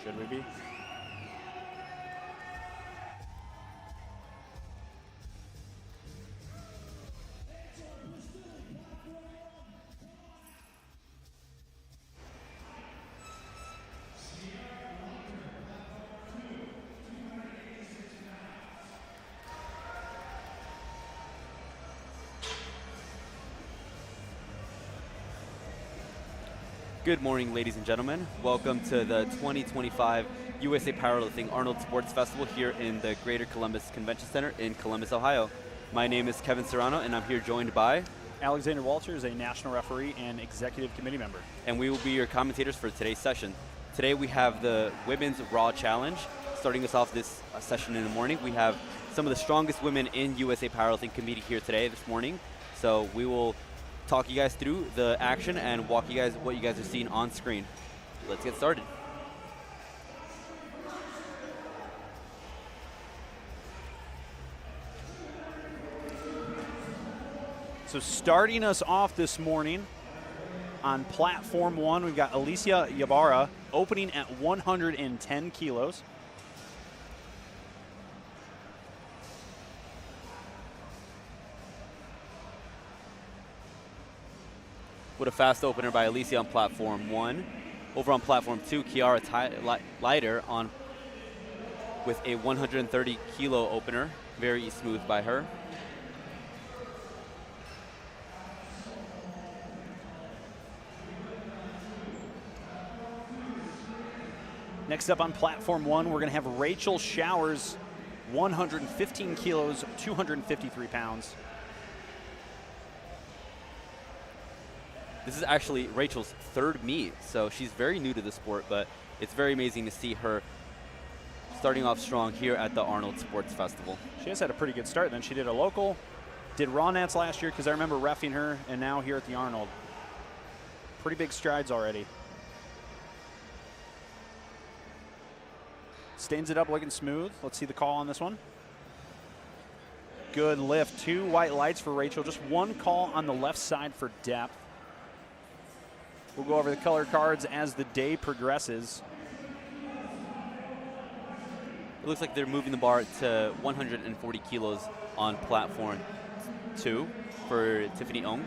Should we be? Good morning, ladies and gentlemen. Welcome to the 2025 USA Powerlifting Arnold Sports Festival here in the Greater Columbus Convention Center in Columbus, Ohio. My name is Kevin Serrano, and I'm here joined by Alexander Walters, a national referee and executive committee member. And we will be your commentators for today's session. Today we have the Women's Raw Challenge. Starting us off this session in the morning, we have some of the strongest women in USA Powerlifting competing here today, this morning. So we will talk you guys through the action and walk you guys what you guys are seeing on screen. Let's get started. So starting us off this morning on platform 1, we've got Alicia Ybarra opening at 110 kilos. With a fast opener by Alicia on platform 1. Over on platform 2, Kiara Leiter with a 130 kilo opener. Very smooth by her. Next up on platform 1, we're going to have Rachel Showers, 115 kilos, 253 pounds. This is actually Rachel's third meet, so she's very new to the sport, but it's very amazing to see her starting off strong here at the Arnold Sports Festival. She has had a pretty good start then. She did a local, did Raw Nats last year because I remember reffing her, and now here at the Arnold. Pretty big strides already. Stands it up looking smooth. Let's see the call on this one. Good lift. 2 white lights for Rachel. Just one call on the left side for depth. We'll go over the color cards as the day progresses. It looks like they're moving the bar to 140 kilos on platform 2 for Tiffany Ong.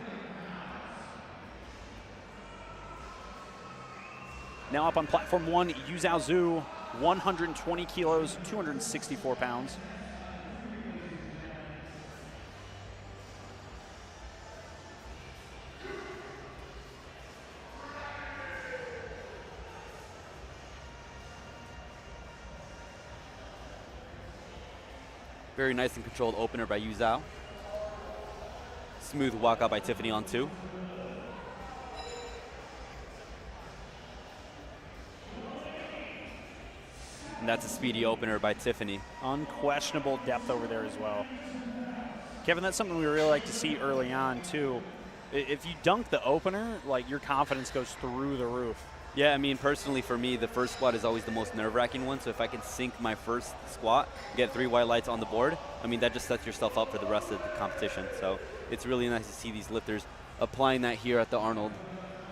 Now up on platform 1, Yu Zhao Zhu, 120 kilos, 264 pounds. Very nice and controlled opener by Yu Zhao. Smooth walkout by Tiffany on 2. And that's a speedy opener by Tiffany. Unquestionable depth over there as well. Kevin, that's something we really like to see early on too. If you dunk the opener, like, your confidence goes through the roof. Yeah, I mean, personally for me, the first squat is always the most nerve-wracking one. So if I can sink my first squat, get 3 white lights on the board, I mean, that just sets yourself up for the rest of the competition. So it's really nice to see these lifters applying that here at the Arnold,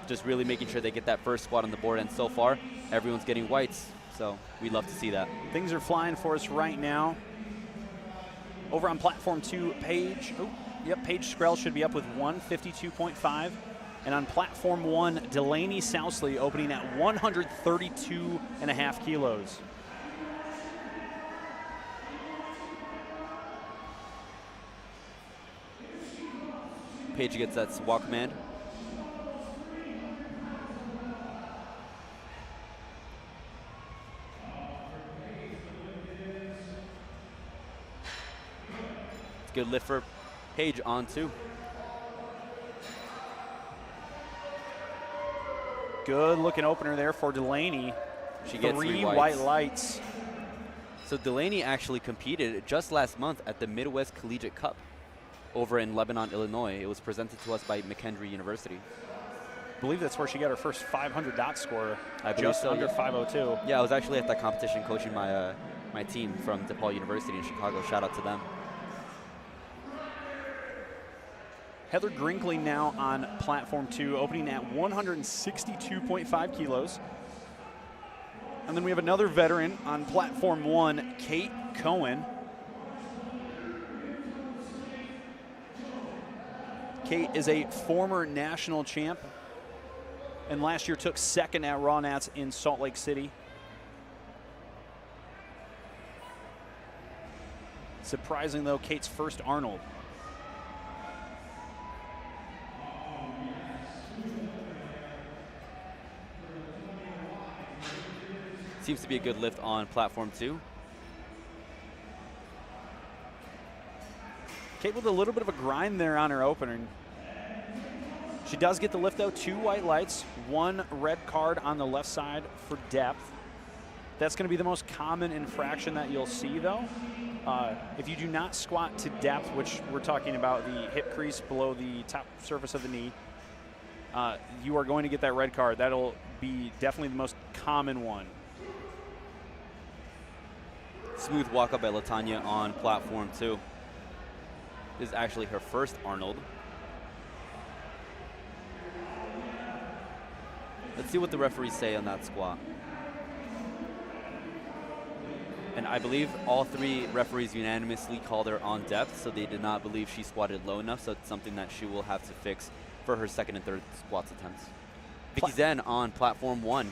just really making sure they get that first squat on the board. And so far, everyone's getting whites. So we love to see that. Things are flying for us right now. Over on platform 2, Paige Skrell should be up with 152.5. And on platform 1, Delaney Sousley opening at 132.5 kilos. Paige gets that walk command. It's a good lift for Paige on 2. Good looking opener there for Delaney. She gets 3 whites. white lights. So Delaney actually competed just last month at the Midwest Collegiate Cup over in Lebanon, Illinois. It was presented to us by McHenry University. I believe that's where she got her first 500 dot score. I believe just so, under yeah. 502. Yeah, I was actually at that competition coaching my my team from DePaul University in Chicago. Shout out to them. Heather Grinkley now on platform 2, opening at 162.5 kilos. And then we have another veteran on platform 1, Kate Cohen. Kate is a former national champ, and last year took second at Raw Nats in Salt Lake City. Surprising though, Kate's first Arnold. Seems to be a good lift on platform 2. Kate with a little bit of a grind there on her opener. She does get the lift though, 2 white lights, 1 red card on the left side for depth. That's going to be the most common infraction that you'll see though. If you do not squat to depth, which we're talking about the hip crease below the top surface of the knee, you are going to get that red card. That'll be definitely the most common one. Smooth walk up by LaTanya on platform 2. This is actually her first Arnold. Let's see what the referees say on that squat. And I believe all 3 referees unanimously called her on depth, so they did not believe she squatted low enough, so it's something that she will have to fix for her second and third squats attempts. Vicky Zen on platform 1.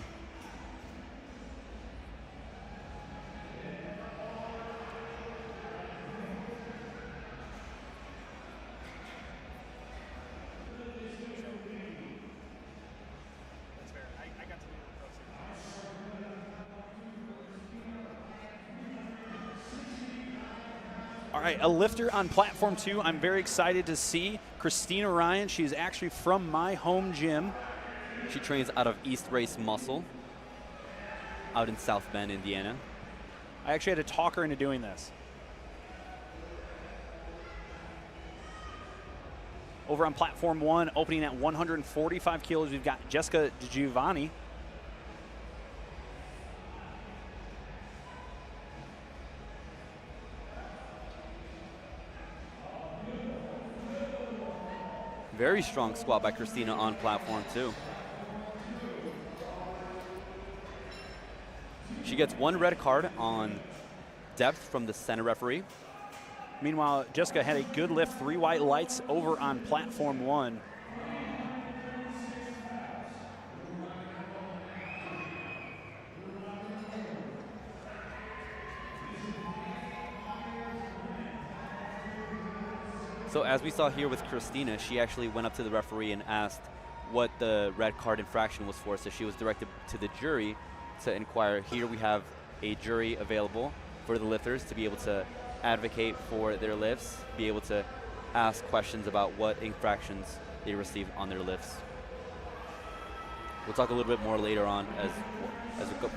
All right, a lifter on platform 2 I'm very excited to see, Christina Ryan. She's actually from my home gym. She trains out of East Race Muscle out in South Bend, Indiana. I actually had to talk her into doing this. Over on platform 1, opening at 145 kilos, we've got Jessica DiGiovanni. Very strong squat by Christina on platform 2. She gets 1 red card on depth from the center referee. Meanwhile, Jessica had a good lift, 3 white lights over on platform 1. So as we saw here with Christina, she actually went up to the referee and asked what the red card infraction was for. So she was directed to the jury to inquire. Here we have a jury available for the lifters to be able to advocate for their lifts, be able to ask questions about what infractions they received on their lifts. We'll talk a little bit more later on as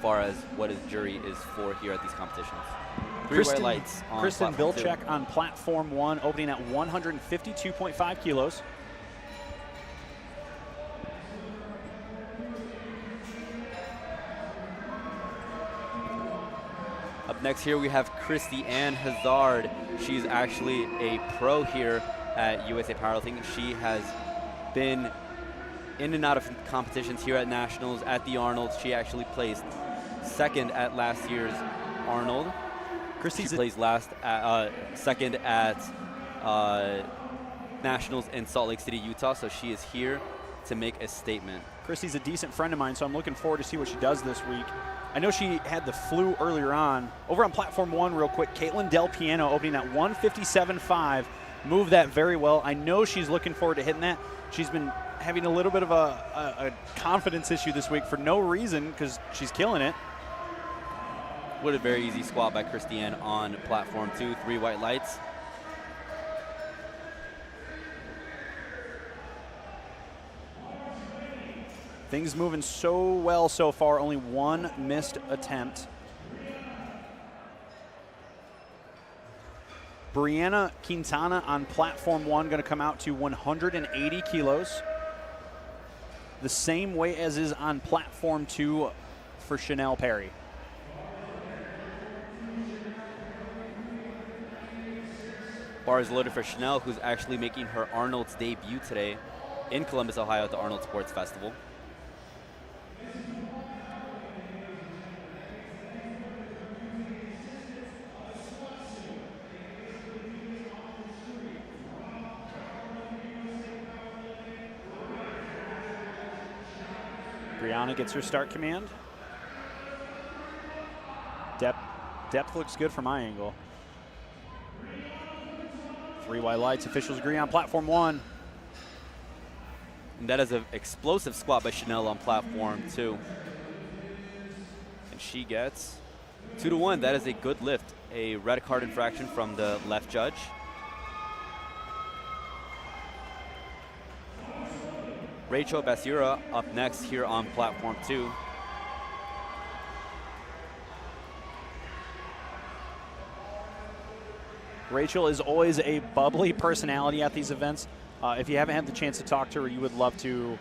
far as what a jury is for here at these competitions. 3 white lights on Kristen platform Bilczek 2. on platform 1, opening at 152.5 kilos. Up next here we have Christy Ann Hazard. She's actually a pro here at USA Powerlifting. She has been in and out of competitions here at Nationals, at the Arnold. She actually placed second at last year's Arnold. She plays second at Nationals in Salt Lake City, Utah, so she is here to make a statement. Christy's a decent friend of mine, so I'm looking forward to see what she does this week. I know she had the flu earlier on. Over on platform 1 real quick, Caitlin Del Piano opening at 157.5. Moved that very well. I know she's looking forward to hitting that. She's been having a little bit of a confidence issue this week for no reason because she's killing it. What a very easy squat by Christiane on platform 2, 3 white lights. Things moving so well so far, only 1 missed attempt. Brianna Quintana on platform 1 going to come out to 180 kilos. The same weight as is on platform 2 for Chanel Perry. Bar is loaded for Chanel, who's actually making her Arnold's debut today in Columbus, Ohio at the Arnold Sports Festival. Brianna gets her start command. Depth looks good from my angle. 3 white lights, officials agree on platform 1. And that is an explosive squat by Chanel on platform 2. And she gets 2-1. That is a good lift. A red card infraction from the left judge. Rachel Basira up next here on platform 2. Rachel is always a bubbly personality at these events. If you haven't had the chance to talk to her, you would love to.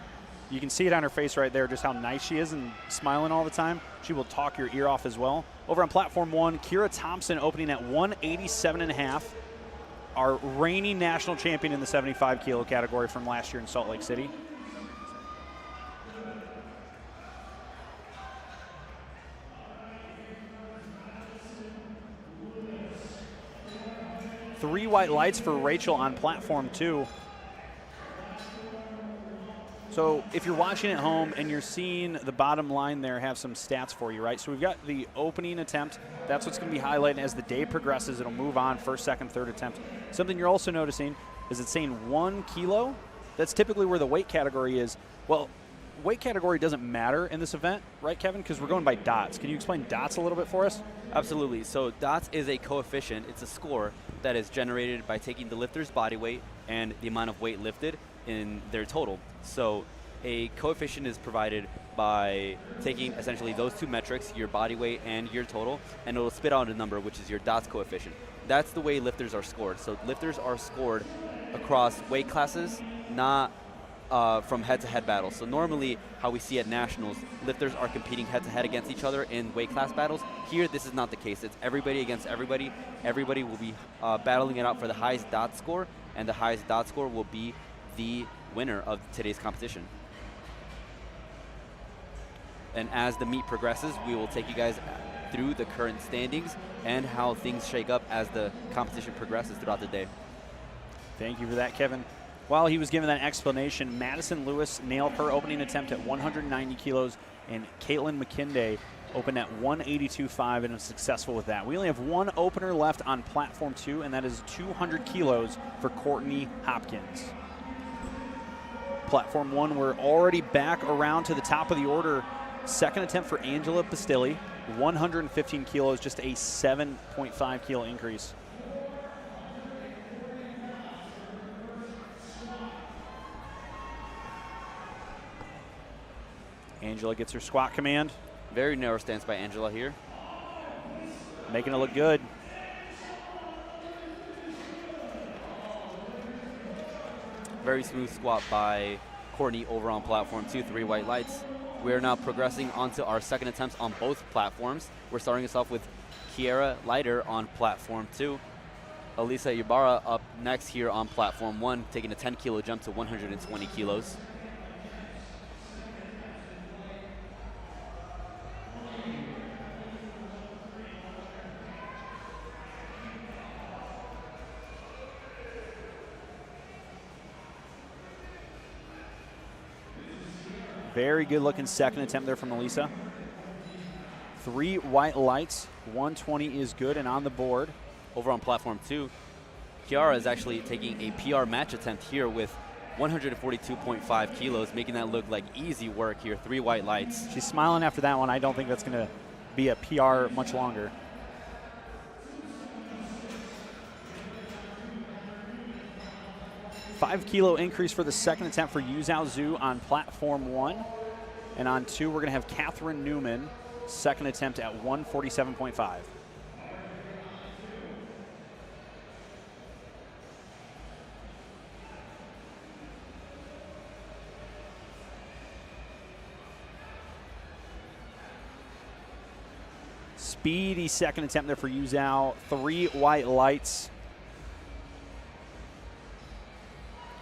You can see it on her face right there, just how nice she is and smiling all the time. She will talk your ear off as well. Over on platform 1, Kira Thompson opening at 187.5. Our reigning national champion in the 75 kilo category from last year in Salt Lake City. Three white lights for Rachel on platform 2. So if you're watching at home and you're seeing the bottom line there have some stats for you, right? So we've got the opening attempt. That's what's going to be highlighted as the day progresses. It'll move on first, second, third attempt. Something you're also noticing is it's saying 1 kilo. That's typically where the weight category is. Well, weight category doesn't matter in this event, right, Kevin? Because we're going by dots. Can you explain dots a little bit for us? Absolutely. So dots is a coefficient. It's a score that is generated by taking the lifter's body weight and the amount of weight lifted in their total. So a coefficient is provided by taking essentially those two metrics, your body weight and your total, and it'll spit out a number, which is your dots coefficient. That's the way lifters are scored. So lifters are scored across weight classes, not from head-to-head battles. So normally how we see at nationals, lifters are competing head-to-head against each other in weight class battles. Here, this is not the case. It's everybody against everybody. Everybody will be battling it out for the highest dot score, and the highest dot score will be the winner of today's competition. And as the meet progresses, we will take you guys through the current standings and how things shake up as the competition progresses throughout the day. Thank you for that, Kevin. While he was giving that explanation, Madison Lewis nailed her opening attempt at 190 kilos, and Caitlin McKinday opened at 182.5 and was successful with that. We only have one opener left on platform 2, and that is 200 kilos for Courtney Hopkins. Platform 1, we're already back around to the top of the order. Second attempt for Angela Bastilli, 115 kilos, just a 7.5 kilo increase. Angela gets her squat command. Very narrow stance by Angela here. Making it look good. Very smooth squat by Courtney over on platform 2, 3 white lights. We are now progressing onto our second attempts on both platforms. We're starting us off with Kiera Leiter on platform 2. Elisa Ibarra up next here on platform 1, taking a 10 kilo jump to 120 kilos. Very good looking second attempt there from Elisa. 3 white lights, 120 is good and on the board. Over on platform 2, Kiara is actually taking a PR match attempt here with 142.5 kilos, making that look like easy work here, 3 white lights. She's smiling after that one. I don't think that's going to be a PR much longer. $5 kilo increase for the second attempt for Yu Zhao Zhu on platform 1. And on 2, we're going to have Catherine Newman, second attempt at 147.5. Speedy second attempt there for Yu Zhao. 3 white lights.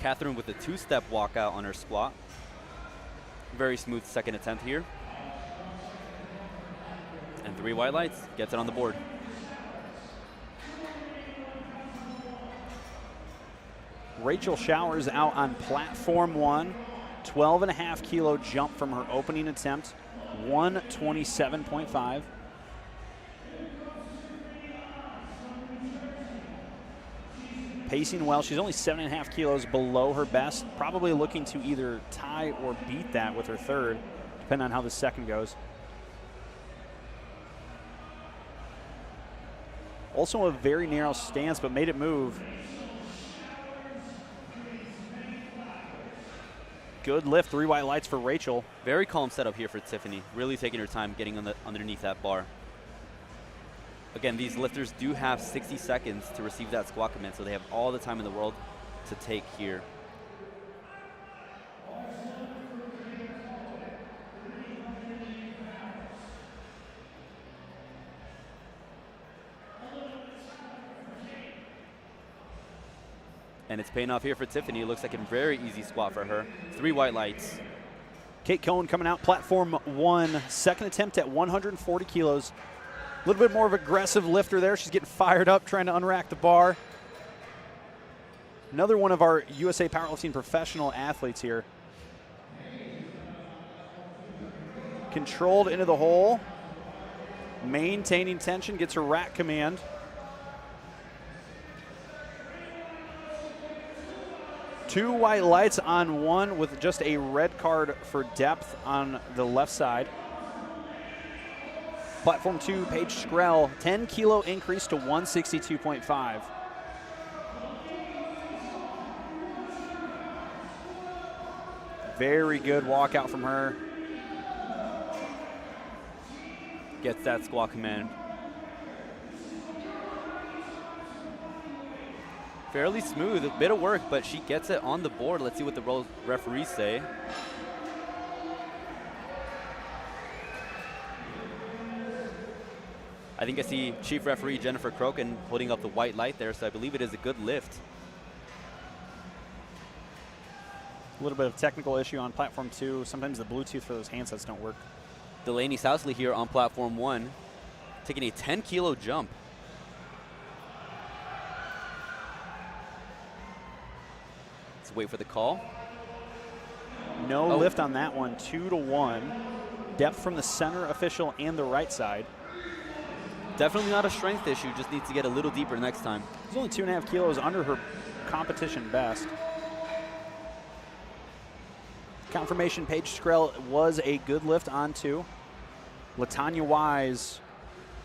Catherine with a 2-step walkout on her squat. Very smooth second attempt here. And 3 white lights, gets it on the board. Rachel Showers out on platform 1. 12.5 kilo jump from her opening attempt, 127.5. Pacing well. She's only 7.5 kilos below her best, probably looking to either tie or beat that with her third, depending on how the second goes. Also a very narrow stance, but made it move. Good lift, 3 white lights for Rachel. Very calm setup here for Tiffany. Really taking her time getting underneath that bar. Again, these lifters do have 60 seconds to receive that squat command, so they have all the time in the world to take here. And it's paying off here for Tiffany. It looks like a very easy squat for her. 3 white lights. Kate Cohen coming out, platform 1, second attempt at 140 kilos. A little bit more of an aggressive lifter there. She's getting fired up, trying to unrack the bar. Another one of our USA Powerlifting professional athletes here. Controlled into the hole. Maintaining tension, gets her rack command. Two white lights on one with just a red card for depth on the left side. Platform 2, Paige Skrell, 10 kilo increase to 162.5. Very good walkout from her. Gets that squat command. Fairly smooth, a bit of work, but she gets it on the board. Let's see what the referees say. I think I see Chief Referee Jennifer Crokin holding up the white light there, so I believe it is a good lift. A little bit of technical issue on platform 2. Sometimes the Bluetooth for those handsets don't work. Delaney Sousley here on platform 1, taking a 10 kilo jump. Let's wait for the call. No lift on that one, 2-1. Depth from the center official and the right side. Definitely not a strength issue, just needs to get a little deeper next time. She's only 2.5 kilos under her competition best. Confirmation, Paige Skrell was a good lift on 2. LaTanya Wise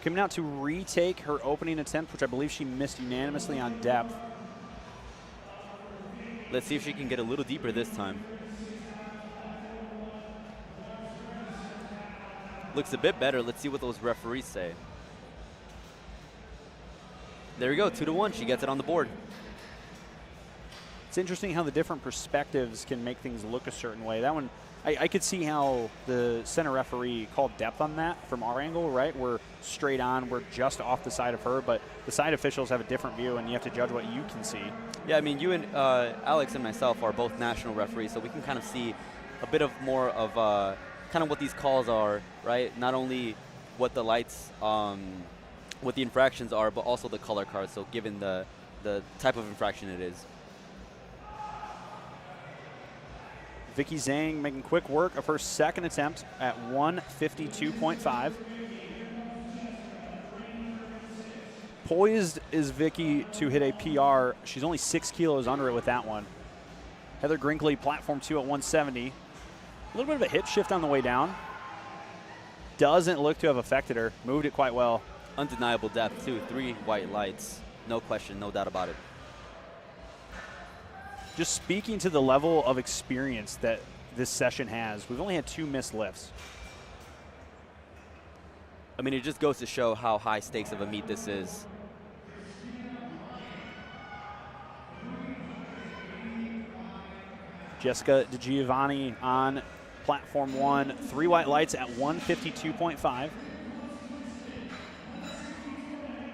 coming out to retake her opening attempt, which I believe she missed unanimously on depth. Let's see if she can get a little deeper this time. Looks a bit better. Let's see what those referees say. There we go, 2-1. She gets it on the board. It's interesting how the different perspectives can make things look a certain way. That one, I could see how the center referee called depth on that from our angle, right? We're straight on, we're just off the side of her, but the side officials have a different view, and you have to judge what you can see. Yeah, I mean, you and Alex and myself are both national referees, so we can kind of see a bit of more of kind of what these calls are, right? Not only what the lights, what the infractions are, but also the color cards, so given the type of infraction it is. Vicky Zhang making quick work of her second attempt at 152.5. Poised is Vicky to hit a PR. She's only 6 kilos under it with that one. Heather Grinkley, platform 2 at 170. A little bit of a hip shift on the way down. Doesn't look to have affected her. Moved it quite well. Undeniable depth, too. 3 white lights. No question, no doubt about it. Just speaking to the level of experience that this session has, we've only had 2 missed lifts. I mean, it just goes to show how high stakes of a meet this is. Jessica DiGiovanni on platform 1, 3 white lights at 152.5.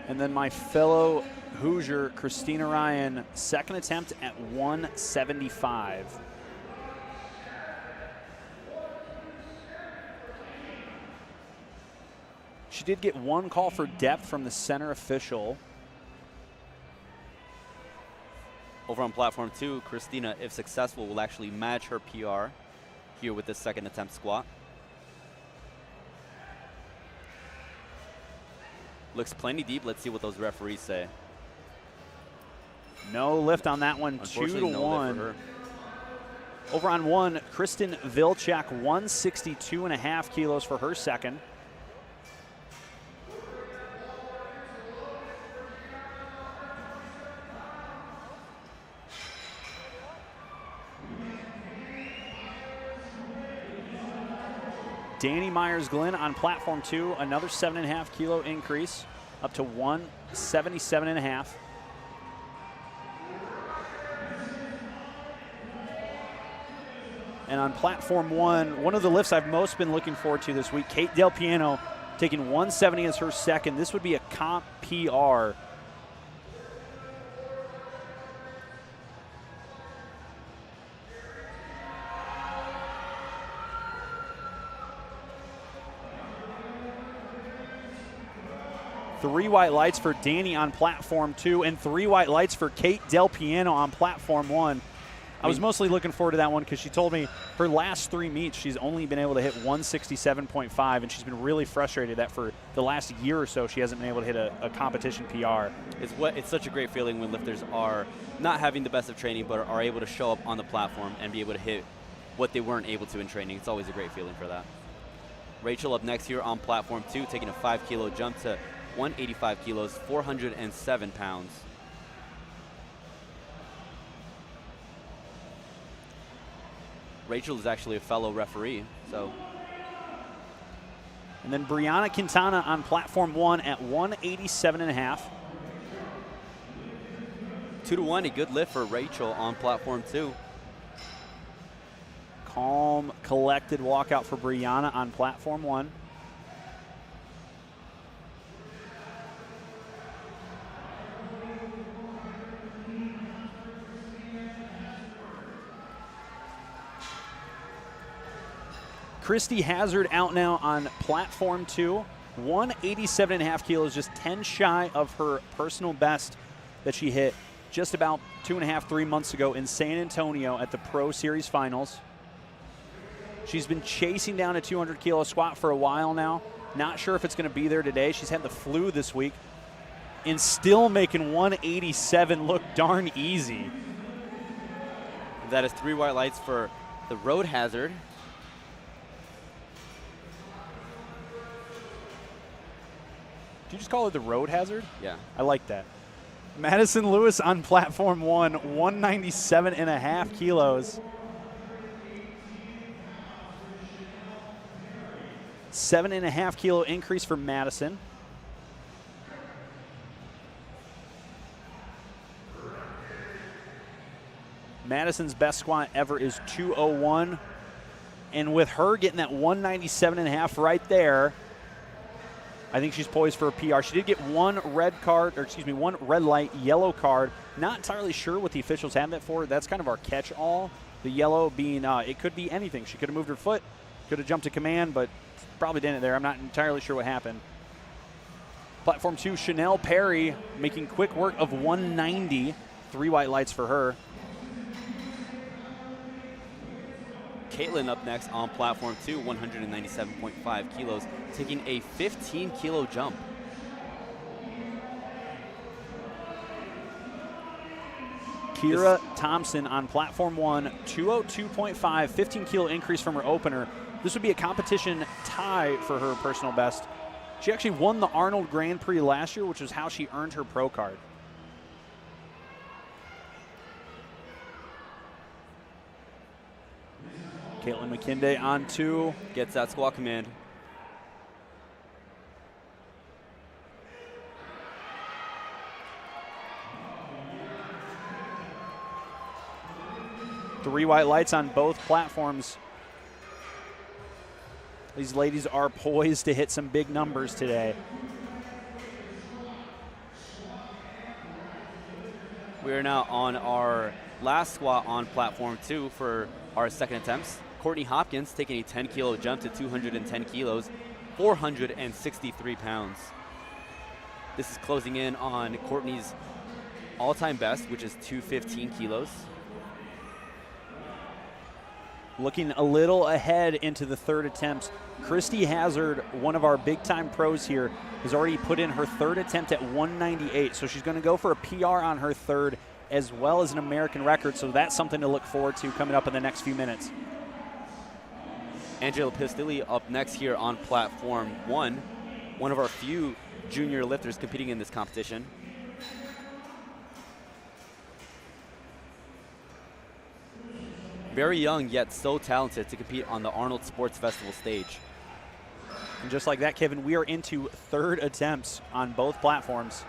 And then my fellow Hoosier, Christina Ryan, second attempt at 175. She did get 1 call for depth from the center official. Over on platform 2, Christina, if successful, will actually match her PR. here with this second attempt squat. Looks plenty deep. Let's see what those referees say. No lift on that one, 2 to no 1. lift for her. Over on 1, Kristen Vilchak, 162.5 kilos for her second. Danny Myers-Glynn on platform 2, another 7.5 kilo increase, up to 177.5. And on platform 1, one of the lifts I've most been looking forward to this week, Kate Del Piano taking 170 as her second. This would be a comp PR. Three white lights for Danny on platform 2 and 3 white lights for Kate Del Piano on platform 1. I was mostly looking forward to that one because she told me her last 3 meets she's only been able to hit 167.5, and she's been really frustrated that for the last year or so she hasn't been able to hit a competition PR. It's such a great feeling when lifters are not having the best of training but are able to show up on the platform and be able to hit what they weren't able to in training. It's always a great feeling for that. Rachel up next here on platform 2, taking a 5 kilo jump to 185 kilos, 407 pounds. Rachel is actually a fellow referee, so. And then Brianna Quintana on platform 1 at 187.5. 2 to 1, a good lift for Rachel on platform 2. Calm, collected walkout for Brianna on platform 1. Christy Hazard out now on platform 2, 187.5 kilos, just 10 shy of her personal best that she hit just about 2.5, 3 months ago in San Antonio at the Pro Series Finals. She's been chasing down a 200 kilo squat for a while now. Not sure if it's going to be there today. She's had the flu this week and still making 187 look darn easy. That is 3 white lights for the Road Hazard. Did you just call it the Road Hazard? Yeah. I like that. Madison Lewis on platform 1, 197.5 kilos. 7.5 kilo increase for Madison. Madison's best squat ever is 201. And with her getting that 197.5 right there, I think she's poised for a PR. She did get one red light, yellow card. Not entirely sure what the officials have that for. That's kind of our catch-all. The yellow being, it could be anything. She could have moved her foot, could have jumped to command, but probably didn't there. I'm not entirely sure what happened. Platform 2, Chanel Perry making quick work of 190. 3 white lights for her. Caitlin up next on platform 2, 197.5 kilos, taking a 15 kilo jump. Kira Thompson on platform 1, 202.5, 15 kilo increase from her opener. This would be a competition tie for her personal best. She actually won the Arnold Grand Prix last year, which is how she earned her pro card. Caitlin McKinday on 2. Gets that squat command. Three white lights on both platforms. These ladies are poised to hit some big numbers today. We are now on our last squat on platform 2 for our second attempts. Courtney Hopkins taking a 10 kilo jump to 210 kilos, 463 pounds. This is closing in on Courtney's all-time best, which is 215 kilos. looking a little ahead into the third attempts. Christy Hazard, one of our big-time pros here, has already put in her third attempt at 198. So she's going to go for a PR on her third as well as an American record. So that's something to look forward to coming up in the next few minutes. Angela Pistilli up next here on platform 1, one of our few junior lifters competing in this competition. Very young, yet so talented to compete on the Arnold Sports Festival stage. And just like that, Kevin, we are into third attempts on both platforms.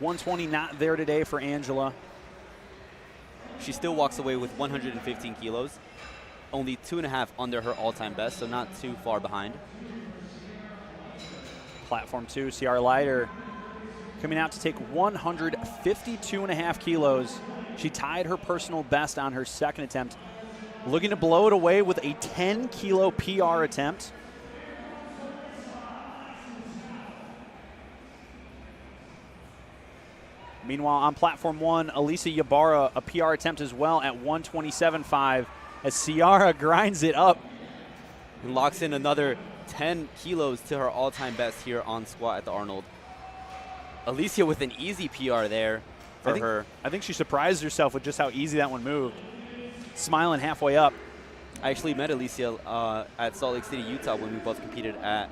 120 not there today for Angela. She still walks away with 115 kilos, only 2.5 under her all-time best, so not too far behind. Platform 2, CR Leiter coming out to take 152.5 kilos. She tied her personal best on her second attempt, looking to blow it away with a 10-kilo PR attempt. Meanwhile, on platform 1, Elisa Ybarra, a PR attempt as well at 127.5 as Ciara grinds it up. And locks in another 10 kilos to her all-time best here on squat at the Arnold. Alicia with an easy PR there for her. I think she surprised herself with just how easy that one moved. Smiling halfway up. I actually met Alicia at Salt Lake City, Utah when we both competed at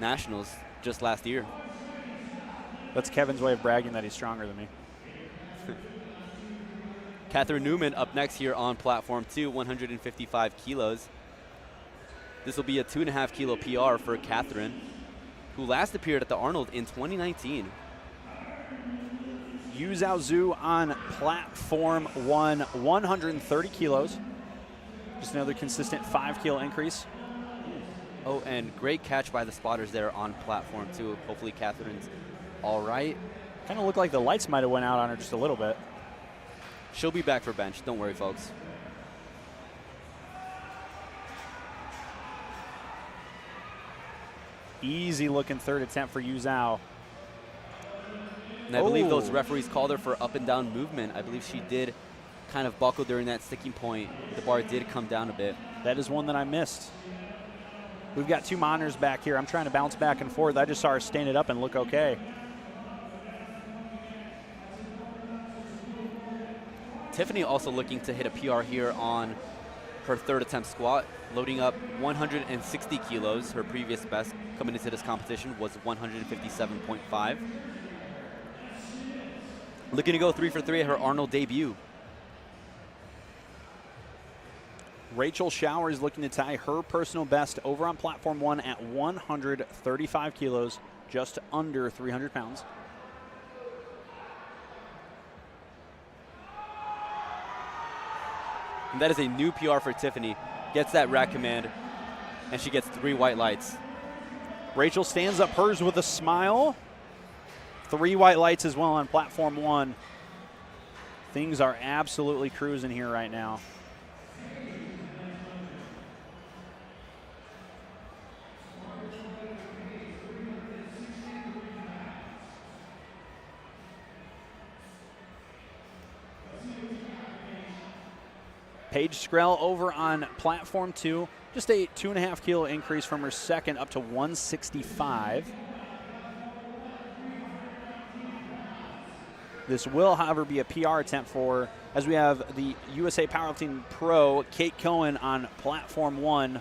Nationals just last year. That's Kevin's way of bragging that he's stronger than me. Catherine Newman up next here on platform 2, 155 kilos. This will be a 2.5 kilo PR for Catherine, who last appeared at the Arnold in 2019. Yu Zhao Zhu on platform 1, 130 kilos. Just another consistent 5-kilo increase. Oh, and great catch by the spotters there on platform 2. Hopefully Catherine's all right. Kind of looked like the lights might have went out on her just a little bit. She'll be back for bench. Don't worry, folks. Easy looking third attempt for Yu Zhao. And I believe those referees called her for up and down movement. I believe she did kind of buckle during that sticking point. The bar did come down a bit. That is one that I missed. We've got two monitors back here. I'm trying to bounce back and forth. I just saw her stand it up and look okay. Tiffany also looking to hit a PR here on her third attempt squat, loading up 160 kilos. Her previous best coming into this competition was 157.5. Looking to go 3 for 3 at her Arnold debut. Rachel Showers looking to tie her personal best over on platform 1 at 135 kilos, just under 300 pounds. And that is a new PR for Tiffany. Gets that rack command, and she gets 3 white lights. Rachel stands up hers with a smile. 3 white lights as well on platform 1. Things are absolutely cruising here right now. Paige Skrell over on platform 2. Just a 2.5 kilo increase from her second up to 165. This will, however, be a PR attempt for her, as we have the USA Powerlifting Pro, Kate Cohen, on platform 1,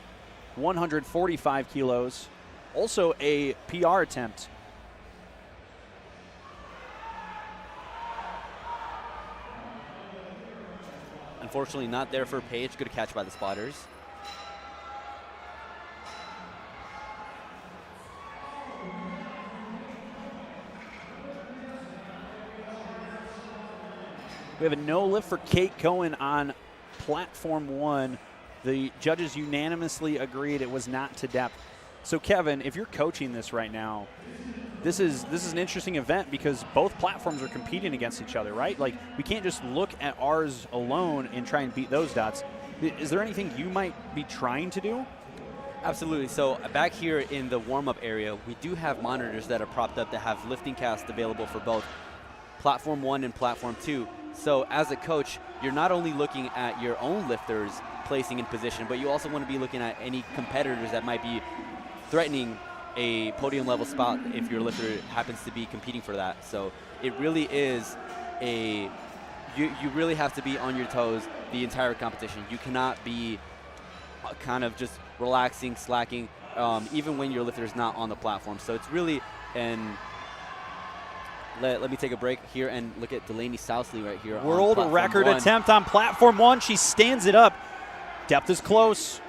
145 kilos. Also a PR attempt. Unfortunately not there for Paige. Good catch by the spotters. We have a no lift for Kate Cohen on platform 1. The judges unanimously agreed it was not to depth. So Kevin, if you're coaching this right now, this is an interesting event because both platforms are competing against each other, right? Like, we can't just look at ours alone and try and beat those dots. Is there anything you might be trying to do? Absolutely. So back here in the warm-up area, we do have monitors that are propped up that have lifting casts available for both platform 1 and platform 2. So as a coach, you're not only looking at your own lifters placing in position, but you also want to be looking at any competitors that might be threatening a podium level spot if your lifter happens to be competing for that. So it really is you really have to be on your toes the entire competition. You cannot be kind of just relaxing, slacking, even when your lifter is not on the platform. So it's really, and let me take a break here and look at Delaney Sousley right here. World record attempt on platform 1. She stands it up. Depth is close.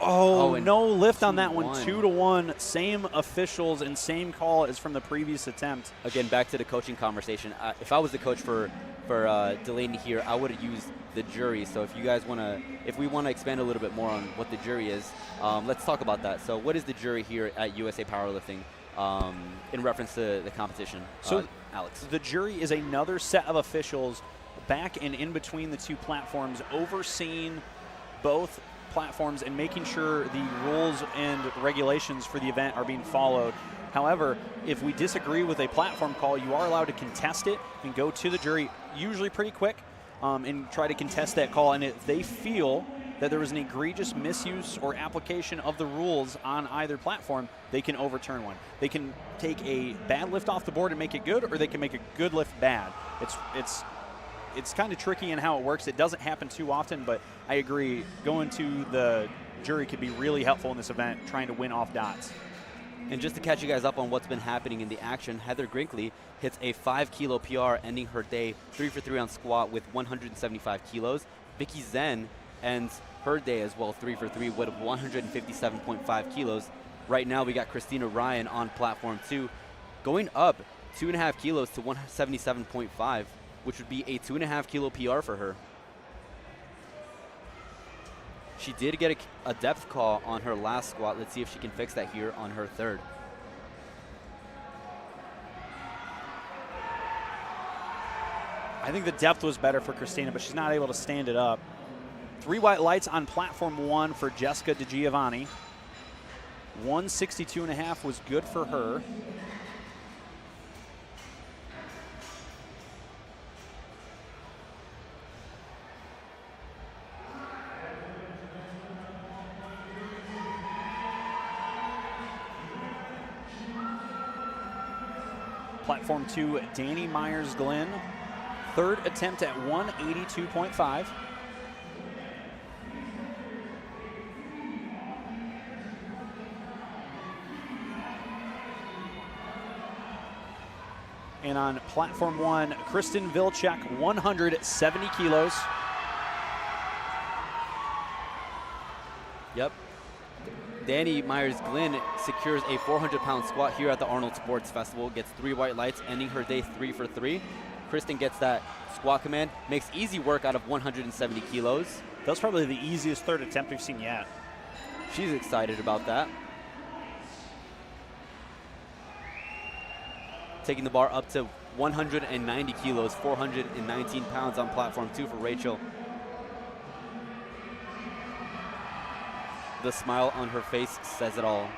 Oh, no lift on that one. 2-1. Same officials and same call as from the previous attempt. Again, back to the coaching conversation. If I was the coach for Delaney here, I would have used the jury. So if you guys want to, if we want to expand a little bit more on what the jury is, let's talk about that. So what is the jury here at USA Powerlifting in reference to the competition? So Alex. The jury is another set of officials back and in between the two platforms, overseeing both platforms and making sure the rules and regulations for the event are being followed. However, if we disagree with a platform call, you are allowed to contest it and go to the jury, usually pretty quick, and try to contest that call. And if they feel that there was an egregious misuse or application of the rules on either platform, they can overturn one. They can take a bad lift off the board and make it good, or they can make a good lift bad. It's kind of tricky in how it works. It doesn't happen too often, but I agree, going to the jury could be really helpful in this event, trying to win off dots. And just to catch you guys up on what's been happening in the action, Heather Grinkley hits a 5-kilo PR, ending her day 3 for 3 on squat with 175 kilos. Vicky Zen ends her day as well 3 for 3 with 157.5 kilos. Right now we got Christina Ryan on platform 2, going up 2.5 kilos to 177.5, which would be a 2.5 kilo PR for her. She did get a depth call on her last squat. Let's see if she can fix that here on her third. I think the depth was better for Christina, but she's not able to stand it up. 3 white lights on platform 1 for Jessica DiGiovanni. 162.5 was good for her. Platform 2, Danny Myers-Glenn. 3rd attempt at 182.5. And on platform 1, Kristen Vilcek, 170 kilos. Yep. Danny Myers-Glenn secures a 400-pound squat here at the Arnold Sports Festival, gets 3 white lights, ending her day 3 for 3. Kristen gets that squat command, makes easy work out of 170 kilos. That was probably the easiest 3rd attempt we've seen yet. She's excited about that. Taking the bar up to 190 kilos, 419 pounds on platform 2 for Rachel. The smile on her face says it all.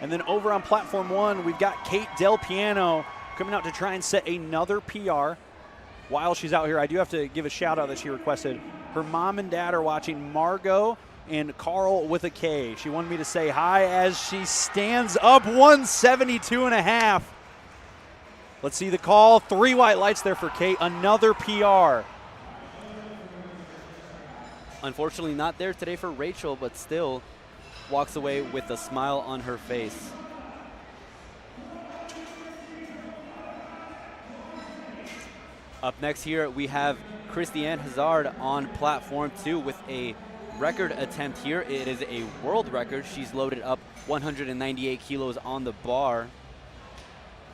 And then over on platform 1, we've got Kate Del Piano coming out to try and set another PR. While she's out here, I do have to give a shout out that she requested. Her mom and dad are watching, Margot and Carl with a K. She wanted me to say hi as she stands up 172.5. Let's see the call. 3 white lights there for Kate. Another PR. Unfortunately not there today for Rachel, but still walks away with a smile on her face. Up next here, we have Christiane Hazard on platform 2 with a record attempt here. It is a world record. She's loaded up 198 kilos on the bar.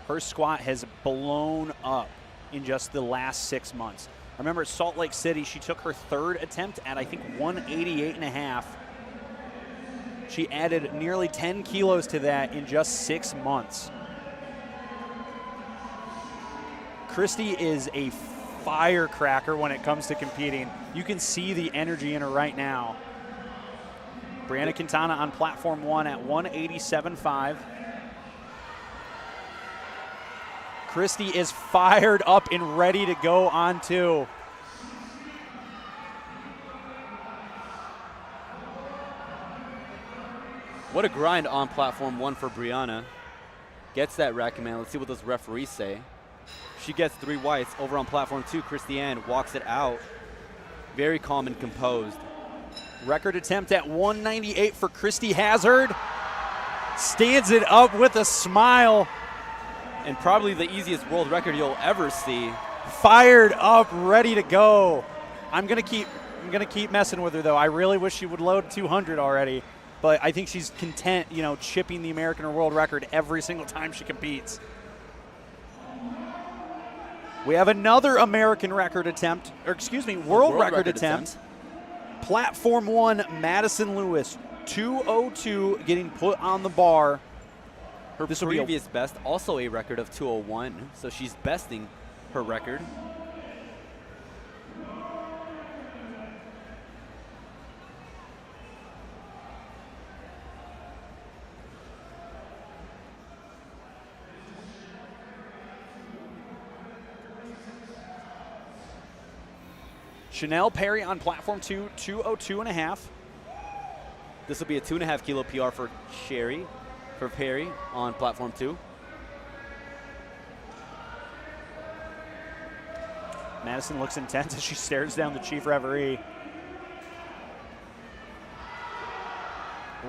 Her squat has blown up in just the last 6 months. I remember at Salt Lake City, she took her 3rd attempt at, I think, 188.5. She added nearly 10 kilos to that in just 6 months. Christy is a firecracker when it comes to competing. You can see the energy in her right now. Brianna Quintana on platform 1 at 187.5. Christy is fired up and ready to go on two. What a grind on platform 1 for Brianna. Gets that rack command. Let's see what those referees say. She gets 3 whites. Over on platform 2, Christiane walks it out. Very calm and composed. Record attempt at 198 for Christy Hazard. Stands it up with a smile. And probably the easiest world record you'll ever see. Fired up, ready to go. I'm gonna keep messing with her though. I really wish she would load 200 already. But I think she's content, you know, chipping the American or world record every single time she competes. We have another American record attempt, or excuse me, world record attempt. Platform 1, Madison Lewis, 202 getting put on the bar. Her previous best, also a record of 201, so she's besting her record. Chanel Perry on platform 2, 202.5. This will be a 2.5 kilo PR for Perry on platform 2. Madison looks intense as she stares down the chief referee.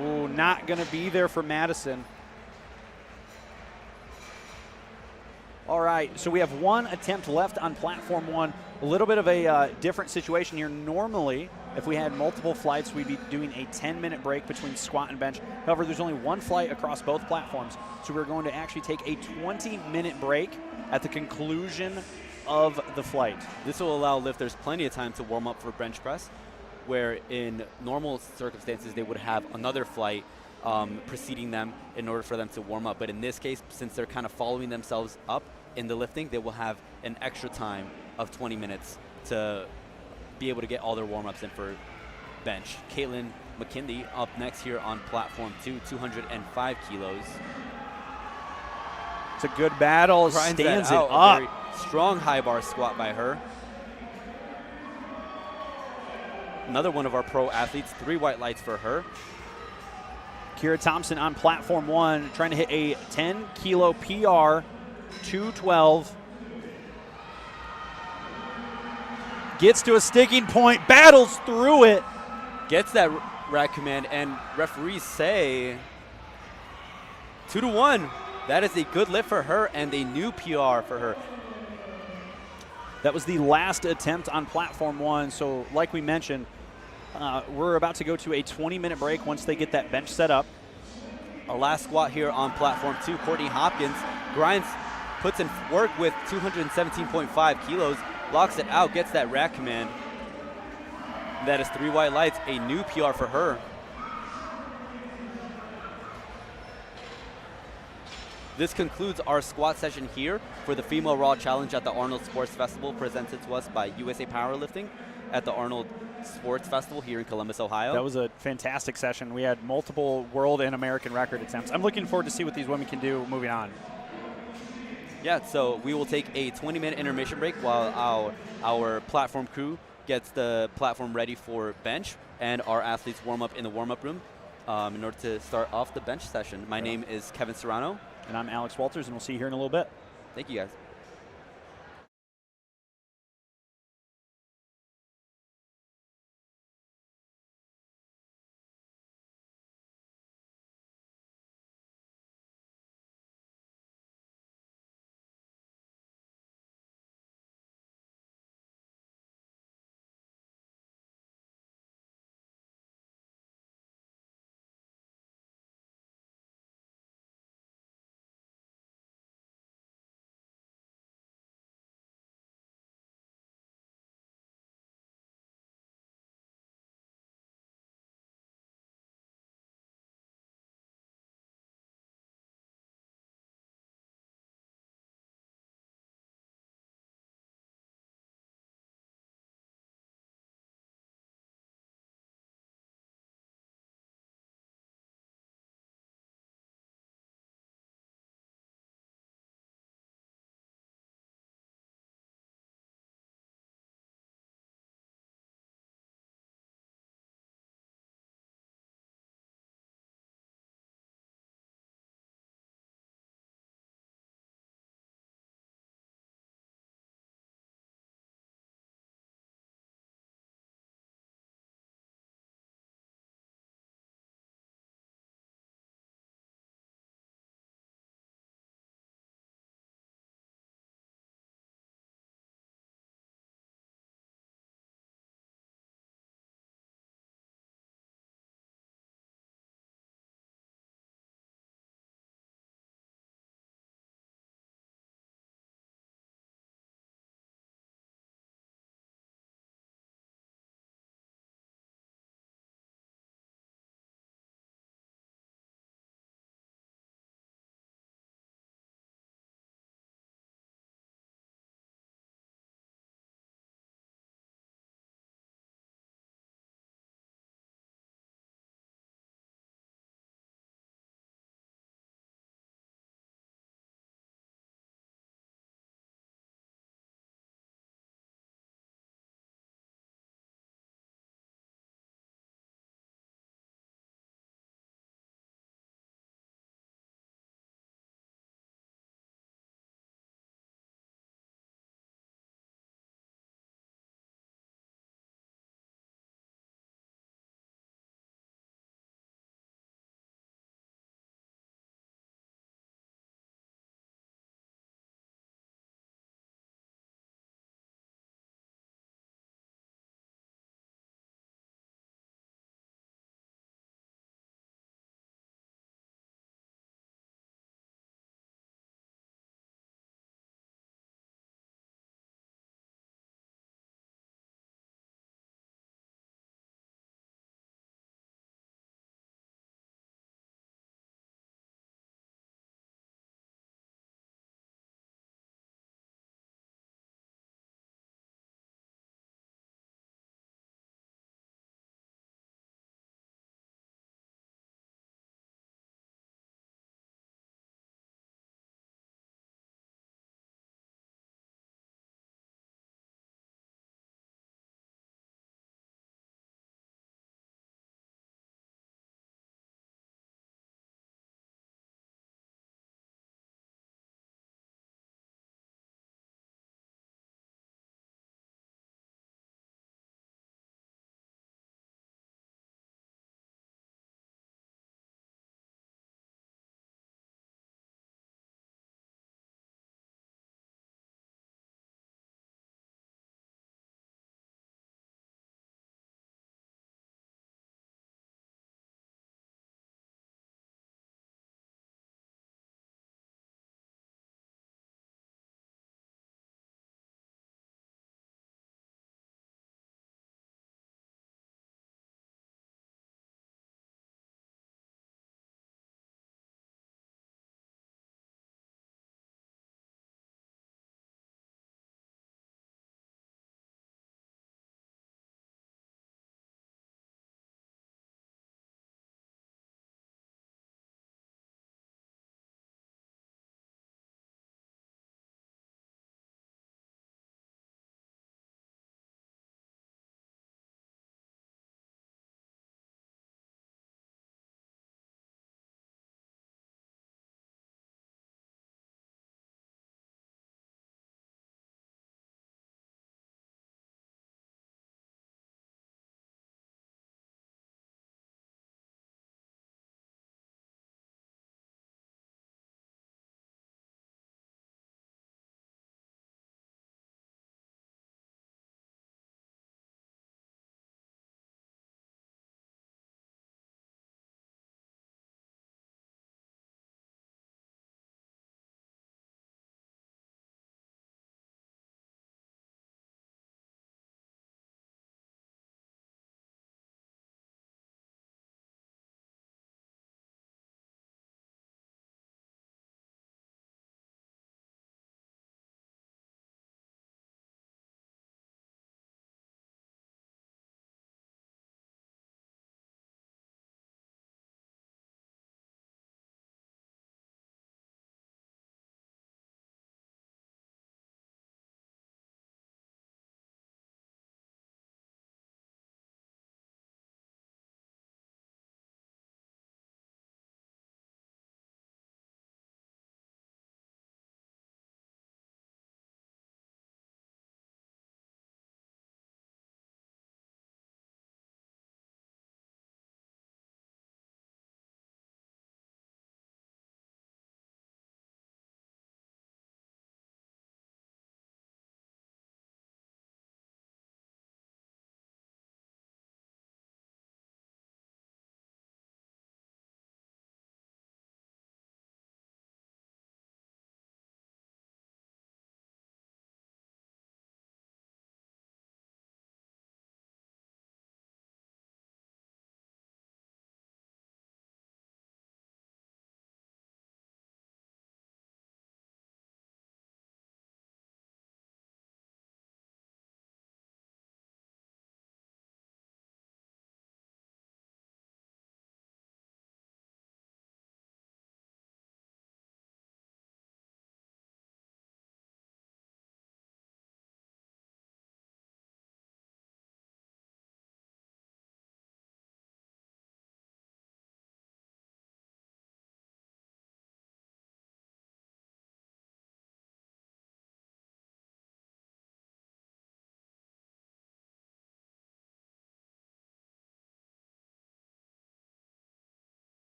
Ooh, not gonna be there for Madison. All right, so we have one attempt left on platform 1. A little bit of a different situation here. Normally, if we had multiple flights, we'd be doing a 10-minute break between squat and bench. However, there's only one flight across both platforms, so we're going to actually take a 20-minute break at the conclusion of the flight. This will allow lifters plenty of time to warm up for bench press, where in normal circumstances they would have another flight preceding them in order for them to warm up. But in this case, since they're kind of following themselves up in the lifting, they will have an extra time of 20 minutes to be able to get all their warm-ups in for bench. Caitlin McKinley up next here on platform 2, 205 kilos. It's a good battle. Stands it out. up. A very strong high bar squat by her. Another one of our pro athletes, 3 white lights for her. Kira Thompson on platform 1, trying to hit a 10 kilo PR, 212. Gets to a sticking point, battles through it. Gets that rack command, and referees say 2-1. That is a good lift for her and a new PR for her. That was the last attempt on platform 1. So like we mentioned, we're about to go to a 20-minute break once they get that bench set up. Our last squat here on platform 2, Courtney Hopkins grinds, puts in work with 217.5 kilos, locks it out, gets that rack command. That is 3 white lights, a new PR for her. This concludes our squat session here for the Female Raw Challenge at the Arnold Sports Festival, presented to us by USA Powerlifting at the Arnold Sports Festival here in Columbus, Ohio. That was a fantastic session. We had multiple world and American record attempts. I'm looking forward to see what these women can do moving on. Yeah, so we will take a 20-minute intermission break while our platform crew gets the platform ready for bench and our athletes warm up in the warm-up room in order to start off the bench session. My name is Kevin Serrano. And I'm Alex Walters, and we'll see you here in a little bit. Thank you, guys.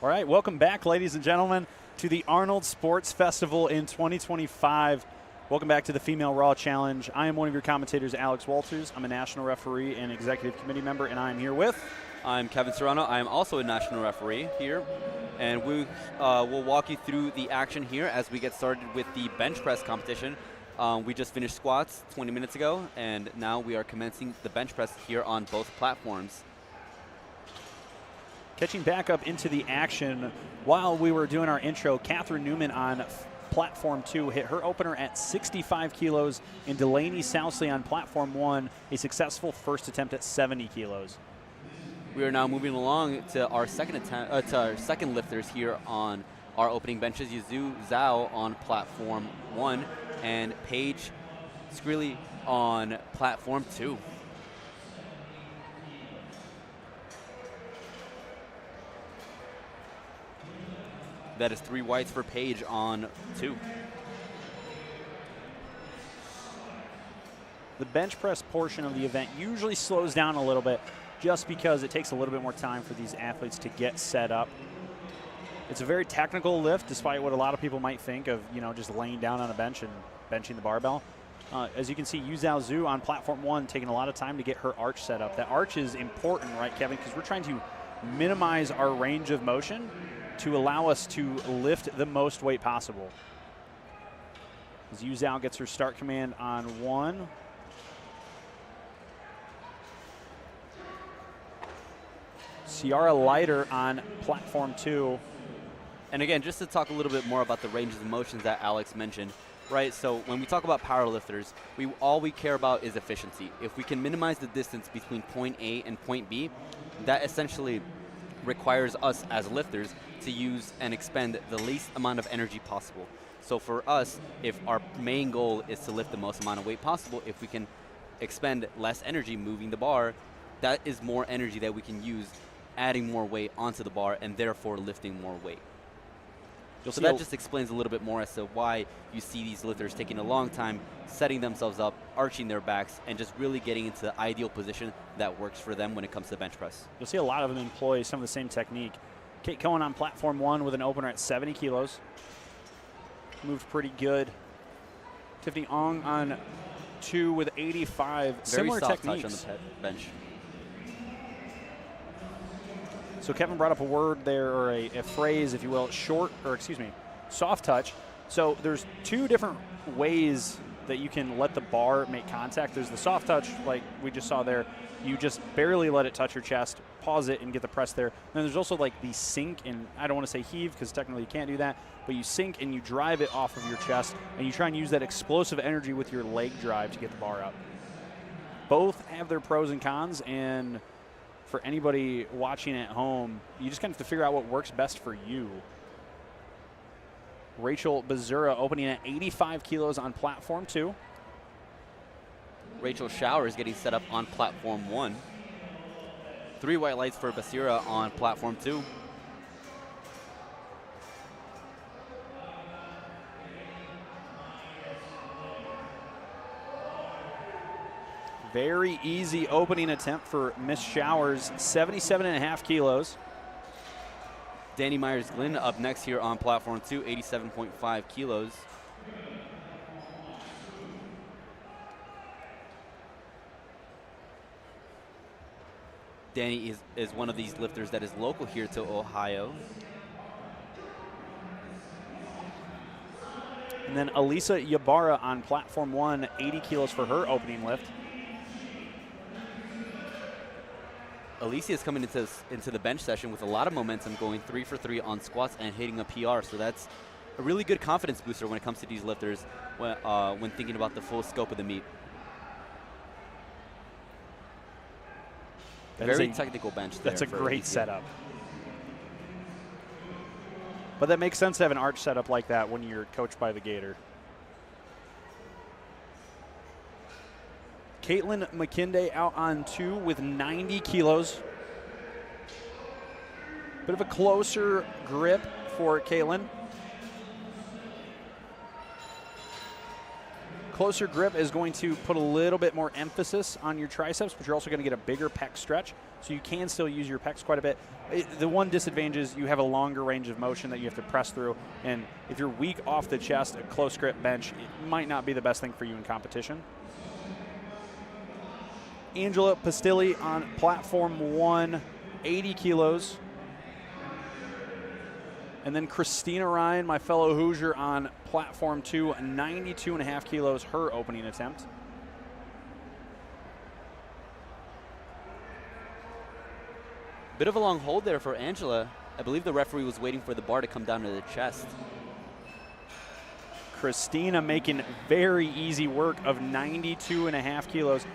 All right, welcome back, ladies and gentlemen, to the Arnold Sports Festival in 2025. Welcome back to the Female Raw Challenge. I am one of your commentators, Alex Walters. I'm a national referee and executive committee member, and I'm here with... I'm Kevin Serrano. I am also a national referee here, and we will walk you through the action here as we get started with the bench press competition. We just finished squats 20 minutes ago, and now we are commencing the bench press here on both platforms. Catching back up into the action, while we were doing our intro, Catherine Newman on platform 2 hit her opener at 65 kilos, and Delaney Sousley on platform 1, a successful first attempt at 70 kilos. We are now moving along to our second attempt, to our second lifters here on our opening benches. Yuzu Zhao on platform 1 and Paige Screely on platform 2. That is 3 whites for Paige on 2. The bench press portion of the event usually slows down a little bit just because it takes a little bit more time for these athletes to get set up. It's a very technical lift, despite what a lot of people might think of, you know, just laying down on a bench and benching the barbell. As you can see, Yu Zhao Zhu on platform 1 taking a lot of time to get her arch set up. That arch is important, right, Kevin? Because we're trying to minimize our range of motion to allow us to lift the most weight possible. As Yu Zhao gets her start command on 1. Ciara Leiter on platform 2. And again, just to talk a little bit more about the ranges of motions that Alex mentioned, right? So when we talk about powerlifters, all we care about is efficiency. If we can minimize the distance between point A and point B, that essentially requires us as lifters to use and expend the least amount of energy possible. So for us, if our main goal is to lift the most amount of weight possible, if we can expend less energy moving the bar, that is more energy that we can use adding more weight onto the bar and therefore lifting more weight. So that just explains a little bit more as to why you see these lifters taking a long time, setting themselves up, arching their backs, and just really getting into the ideal position that works for them when it comes to bench press. You'll see a lot of them employ some of the same technique. Kate Cohen on platform 1 with an opener at 70 kilos. Moved pretty good. Tiffany Ong on 2 with 85. Very Similar soft techniques. touch on the bench. So Kevin brought up a word there, or a phrase, if you will, soft touch. So there's 2 different ways that you can let the bar make contact. There's the soft touch, like we just saw there. You just barely let it touch your chest, pause it, and get the press there. And then there's also like the sink, and I don't want to say heave because technically you can't do that, but you sink and you drive it off of your chest, and you try and use that explosive energy with your leg drive to get the bar up. Both have their pros and cons, and for anybody watching at home, you just kind of have to figure out what works best for you. Rachel Bazura opening at 85 kilos on platform 2. Rachel Showers getting set up on platform 1. 3 white lights for Basira on platform 2. Very easy opening attempt for Miss Showers, 77.5 kilos. Danny Myers-Glynn up next here on platform 2, 87.5 kilos. Danny is one of these lifters that is local here to Ohio. And then Elisa Ybarra on platform 1, 80 kilos for her opening lift. Alicia is coming into the bench session with a lot of momentum, going 3 for 3 on squats and hitting a PR. So that's a really good confidence booster when it comes to these lifters when thinking about the full scope of the meet. Very technical bench there. That's a great Alicia. setup. But that makes sense to have an arch setup like that when you're coached by the Gator. Caitlin McKinday out on 2 with 90 kilos. Bit of a closer grip for Caitlin. Closer grip is going to put a little bit more emphasis on your triceps, but you're also going to get a bigger pec stretch, so you can still use your pecs quite a bit. The one disadvantage is you have a longer range of motion that you have to press through, and if you're weak off the chest, a close grip bench, it might not be the best thing for you in competition. Angela Pastilli on platform 1, 80 kilos. And then Christina Ryan, my fellow Hoosier, on platform 2, 92.5 kilos, her opening attempt. Bit of a long hold there for Angela. I believe the referee was waiting for the bar to come down to the chest. Christina making very easy work of 92.5 kilos.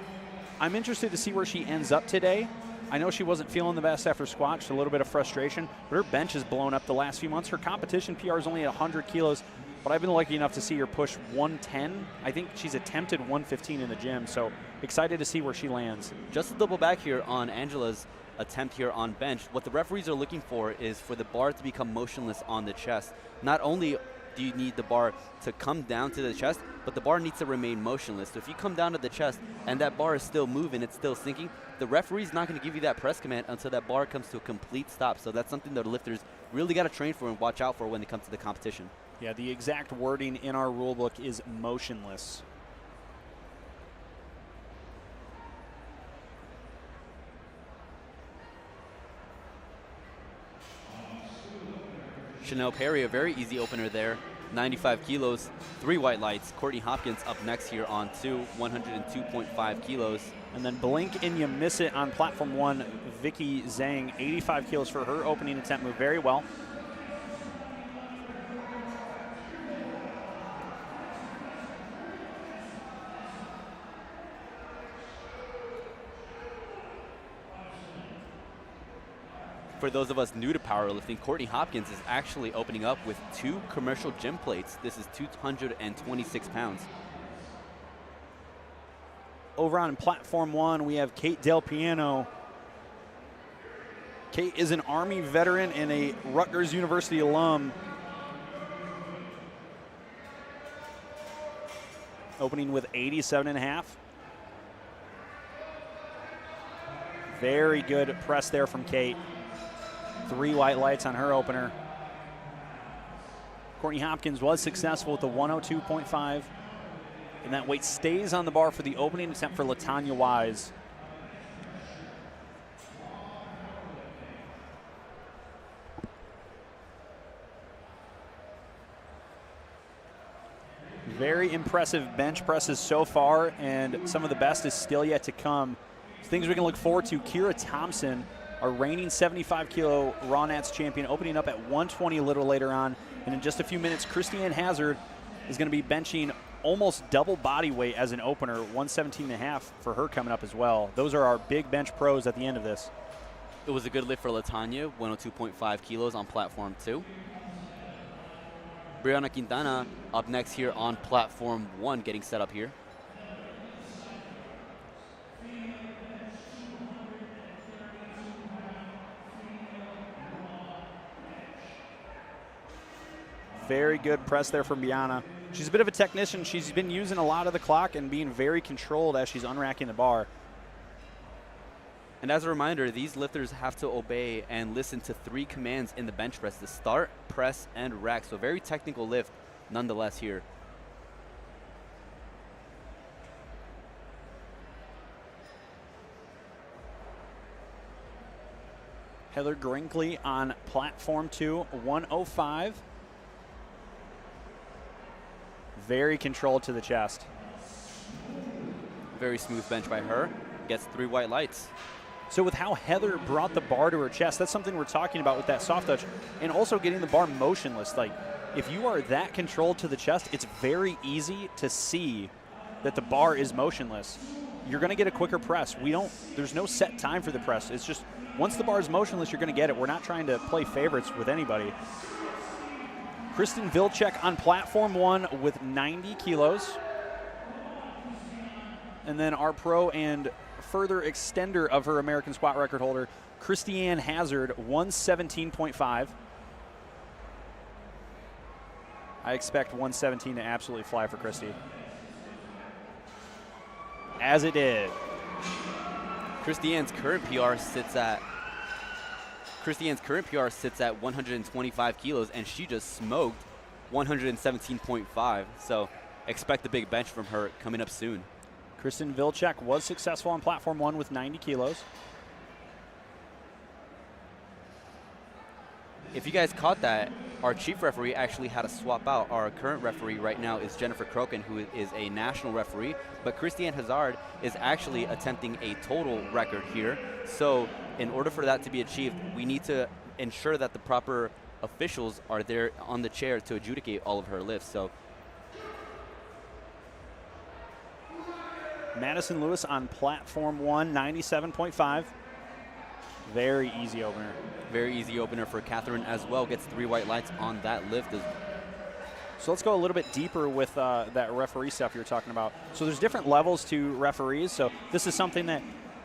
I'm interested to see where she ends up today. I know she wasn't feeling the best after squat, just a little bit of frustration, but her bench has blown up the last few months. Her competition PR is only at 100 kilos, but I've been lucky enough to see her push 110. I think she's attempted 115 in the gym, so excited to see where she lands. Just to double back here on Angela's attempt here on bench, what the referees are looking for is for the bar to become motionless on the chest. Not only do you need the bar to come down to the chest, but the bar needs to remain motionless. So if you come down to the chest and that bar is still moving, it's still sinking, the referee's not going to give you that press command until that bar comes to a complete stop. So that's something that lifters really got to train for and watch out for when it comes to the competition. Yeah, the exact wording in our rule book is motionless. Chanel Perry, a very easy opener there. 95 kilos, 3 white lights. Courtney Hopkins up next here on 2, 102.5 kilos. And then blink and you miss it on platform 1. Vicky Zhang, 85 kilos for her opening attempt, moved very well. For those of us new to powerlifting, Courtney Hopkins is actually opening up with 2 commercial gym plates. This is 226 pounds. Over on platform 1, we have Kate Del Piano. Kate is an Army veteran and a Rutgers University alum. Opening with 87.5. Very good press there from Kate. 3 white lights on her opener. Courtney Hopkins was successful with the 102.5. And that weight stays on the bar for the opening attempt for LaTanya Wise. Very impressive bench presses so far, and some of the best is still yet to come. Things we can look forward to: Kira Thompson, our reigning 75 kilo Raw Nats champion, opening up at 120 a little later on. And in just a few minutes, Christiane Hazard is going to be benching almost double body weight as an opener, 117.5 for her coming up as well. Those are our big bench pros at the end of this. It was a good lift for LaTanya, 102.5 kilos on platform 2. Brianna Quintana up next here on platform 1, getting set up here. Very good press there from Brianna. She's a bit of a technician. She's been using a lot of the clock and being very controlled as she's unracking the bar. And as a reminder, these lifters have to obey and listen to 3 commands in the bench press: to start, press, and rack. So very technical lift nonetheless here. Heather Grinkley on platform 2, 105. Very controlled to the chest. Very smooth bench by her. Gets 3 white lights. So with how Heather brought the bar to her chest, that's something we're talking about with that soft touch, and also getting the bar motionless. Like, if you are that controlled to the chest, it's very easy to see that the bar is motionless. You're going to get a quicker press. There's no set time for the press. It's just once the bar is motionless, you're going to get it. We're not trying to play favorites with anybody. Kristen Vilcek on platform 1 with 90 kilos. And then our pro and further extender of her American squat record holder, Christiane Hazard, 117.5. I expect 117 to absolutely fly for Christy. as it did. Christiane's current PR sits at 125 kilos, and she just smoked 117.5. So expect a big bench from her coming up soon. Kristen Vilcek was successful on platform 1 with 90 kilos. If you guys caught that, our chief referee actually had to swap out. Our current referee right now is Jennifer Crokin, who is a national referee, but Christiane Hazard is actually attempting a total record here. So in order for that to be achieved, we need to ensure that the proper officials are there on the chair to adjudicate all of her lifts. So Madison Lewis on platform 1, 97.5. Very easy opener. Very easy opener for Catherine as well. Gets 3 white lights on that lift. So let's go a little bit deeper with that referee stuff you were talking about. So there's different levels to referees. So this is something that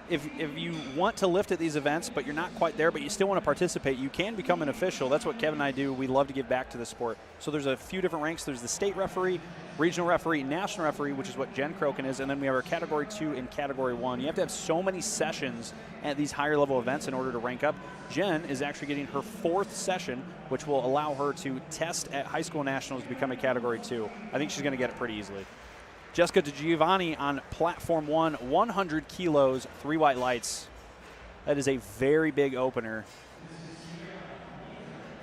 if you want to lift at these events, but you're not quite there, but you still want to participate, you can become an official. That's what Kevin and I do. We love to give back to the sport. So there's a few different ranks. There's the state referee, regional referee, national referee, which is what Jen Crokin is, and then we have our category 2 and category 1. You have to have so many sessions at these higher level events in order to rank up. Jen is actually getting her 4th session, which will allow her to test at high school nationals to become a category 2. I think she's going to get it pretty easily. Jessica DiGiovanni on platform 1, 100 kilos, 3 white lights. That is a very big opener.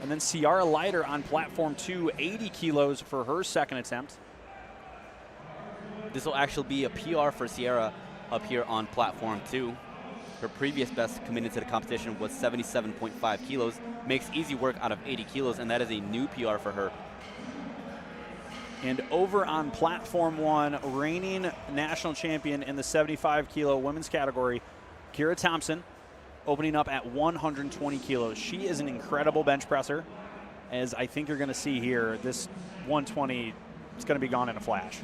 And then Ciara Leiter on platform 2, 80 kilos for her 2nd attempt. This will actually be a PR for Ciara up here on platform 2. Her previous best coming into the competition was 77.5 kilos. Makes easy work out of 80 kilos, and that is a new PR for her. And over on platform 1, reigning national champion in the 75 kilo women's category, Kira Thompson, opening up at 120 kilos. She is an incredible bench presser, as I think you're going to see here. This 120 is going to be gone in a flash.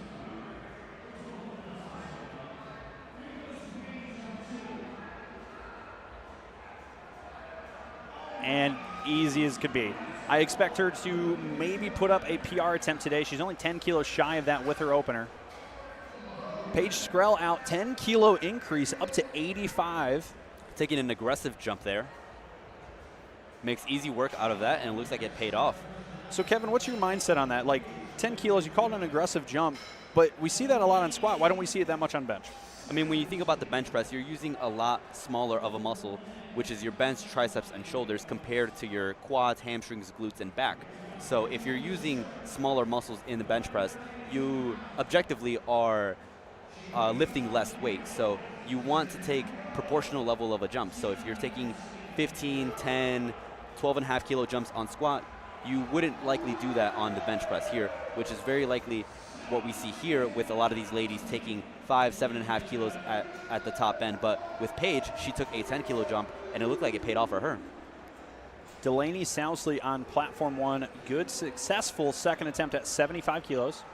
And easy as could be. I expect her to maybe put up a PR attempt today. She's only 10 kilos shy of that with her opener. Paige Skrell out, 10 kilo increase up to 85. Taking an aggressive jump there. Makes easy work out of that, and it looks like it paid off. So Kevin, what's your mindset on that? Like 10 kilos, you called it an aggressive jump, but we see that a lot on squat. Why don't we see it that much on bench? I mean, when you think about the bench press, you're using a lot smaller of a muscle, which is your bench, triceps, and shoulders, compared to your quads, hamstrings, glutes, and back. So if you're using smaller muscles in the bench press, you objectively are lifting less weight. So you want to take proportional level of a jump. So if you're taking 15, 10, 12.5 kilo jumps on squat, you wouldn't likely do that on the bench press here, which is very likely what we see here with a lot of these ladies taking 5, 7.5 kilos at the top end. But with Paige, she took a 10 kilo jump, and it looked like it paid off for her. Delaney Sousley on platform 1, good successful 2nd attempt at 75 kilos.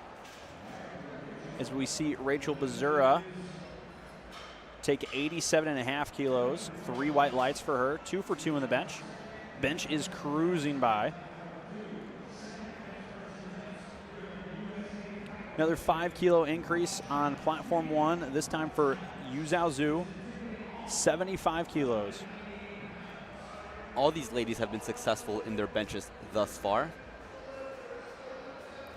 As we see Rachel Bazura take 87.5 kilos, 3 white lights for her, 2 for 2 in the bench. Bench is cruising by. Another 5 kilo increase on platform 1, this time for Yu Zhao Zhu, 75 kilos. All these ladies have been successful in their benches thus far.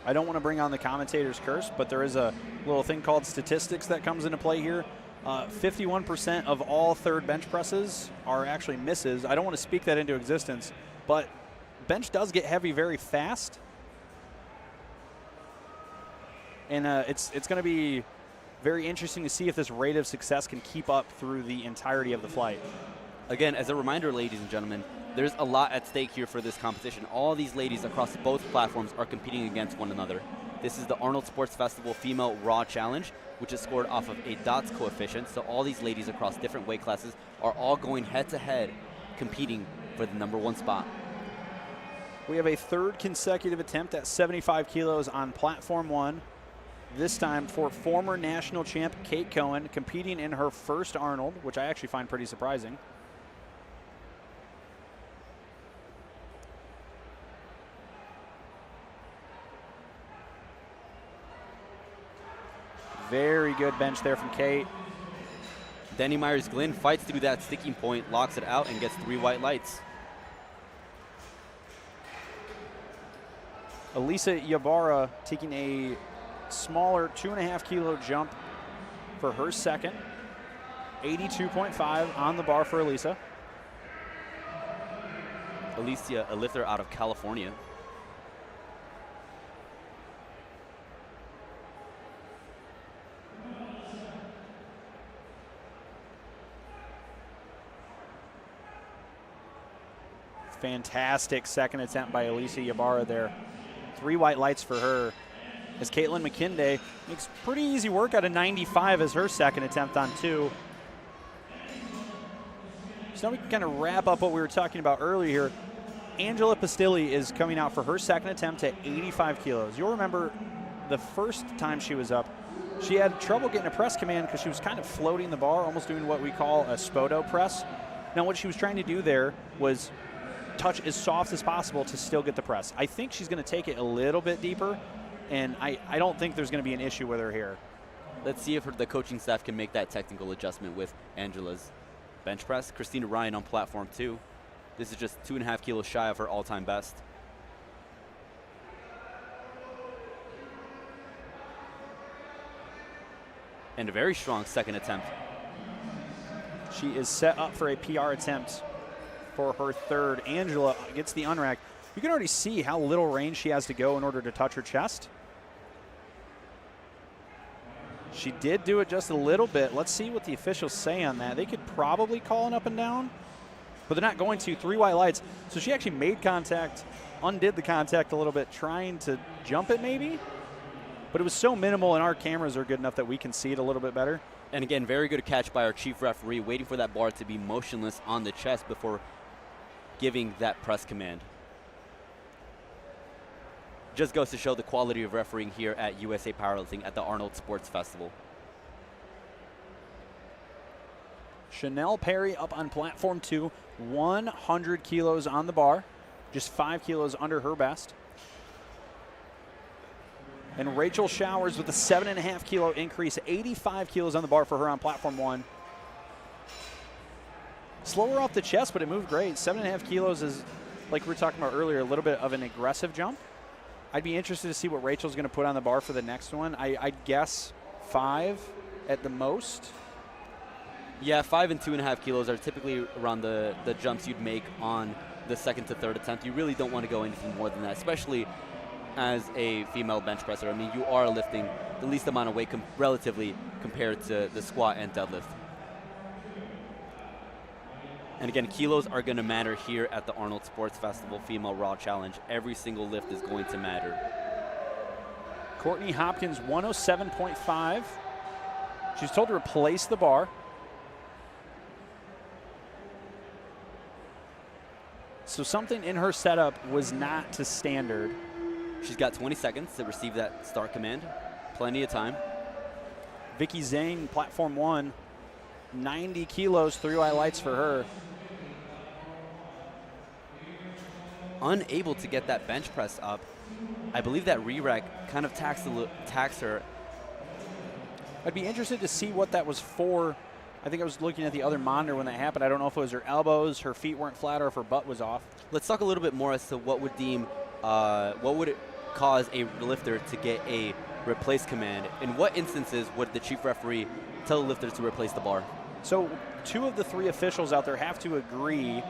I don't want to bring on the commentator's curse, but there is a little thing called statistics that comes into play here. 51% of all third bench presses are actually misses. I don't want to speak that into existence, but bench does get heavy very fast. And it's going to be very interesting to see if this rate of success can keep up through the entirety of the flight. Again, as a reminder, ladies and gentlemen, there's a lot at stake here for this competition. All these ladies across both platforms are competing against one another. This is the Arnold Sports Festival Female Raw Challenge, which is scored off of a DOTS coefficient. So all these ladies across different weight classes are all going head-to-head competing for the #1 spot. We have a 3rd consecutive attempt at 75 kilos on platform 1. This time for former national champ Kate Cohen, competing in her first Arnold, which I actually find pretty surprising. Very good bench there from Kate. Danny Myers-Glynn fights through that sticking point, locks it out, and gets 3 white lights. Elisa Ybarra taking a smaller 2.5 kilo jump for her second. 82.5 on the bar for Elisa. Alicia, a lifter out of California. Fantastic second attempt by Elisa Ybarra there. 3 white lights for her, as Caitlin McKinday makes pretty easy work out of 95 as her second attempt on 2. So now we can kind of wrap up what we were talking about earlier here. Angela Pastilli is coming out for her second attempt at 85 kilos. You'll remember the first time she was up, she had trouble getting a press command because she was kind of floating the bar, almost doing what we call a Spoto press. Now what she was trying to do there was touch as soft as possible to still get the press. I think she's going to take it a little bit deeper, and I don't think there's going to be an issue with her here. Let's see if the coaching staff can make that technical adjustment with Angela's bench press. Christina Ryan on platform 2. This is just 2.5 kilos shy of her all-time best. And a very strong second attempt. She is set up for a PR attempt for her third. Angela gets the unrack. You can already see how little range she has to go in order to touch her chest. She did do it just a little bit. Let's see what the officials say on that. They could probably call an up and down, but they're not going to. 3 white lights. So she actually made contact, undid the contact a little bit, trying to jump it maybe, but it was so minimal, and our cameras are good enough that we can see it a little bit better. And again, very good catch by our chief referee, waiting for that bar to be motionless on the chest before giving that press command. Just goes to show the quality of refereeing here at USA Powerlifting at the Arnold Sports Festival. Chanel Perry up on platform 2, 100 kilos on the bar, just 5 kilos under her best. And Rachel Showers with a 7.5 kilo increase, 85 kilos on the bar for her on platform 1. Slower off the chest, but it moved great. 7.5 kilos is, like we were talking about earlier, a little bit of an aggressive jump. I'd be interested to see what Rachel's going to put on the bar for the next one. I'd guess 5 at the most. Yeah, 5 and 2.5 kilos are typically around the jumps you'd make on the second to third attempt. You really don't want to go anything more than that, especially as a female bench presser. I mean, you are lifting the least amount of weight relatively compared to the squat and deadlift. And again, kilos are going to matter here at the Arnold Sports Festival Female Raw Challenge. Every single lift is going to matter. Courtney Hopkins, 107.5. She's told to replace the bar. So something in her setup was not to standard. She's got 20 seconds to receive that start command. Plenty of time. Vicky Zhang, platform 1, 90 kilos, 3 white lights for her. Unable to get that bench press up. I believe that re-rack kind of taxed her. I'd be interested to see what that was for. I think I was looking at the other monitor when that happened. I don't know if it was her elbows, her feet weren't flat, or if her butt was off. Let's talk a little bit more as to what would it cause a lifter to get a replace command. In what instances would the chief referee tell the lifter to replace the bar? So 2 of the 3 officials out there have to agree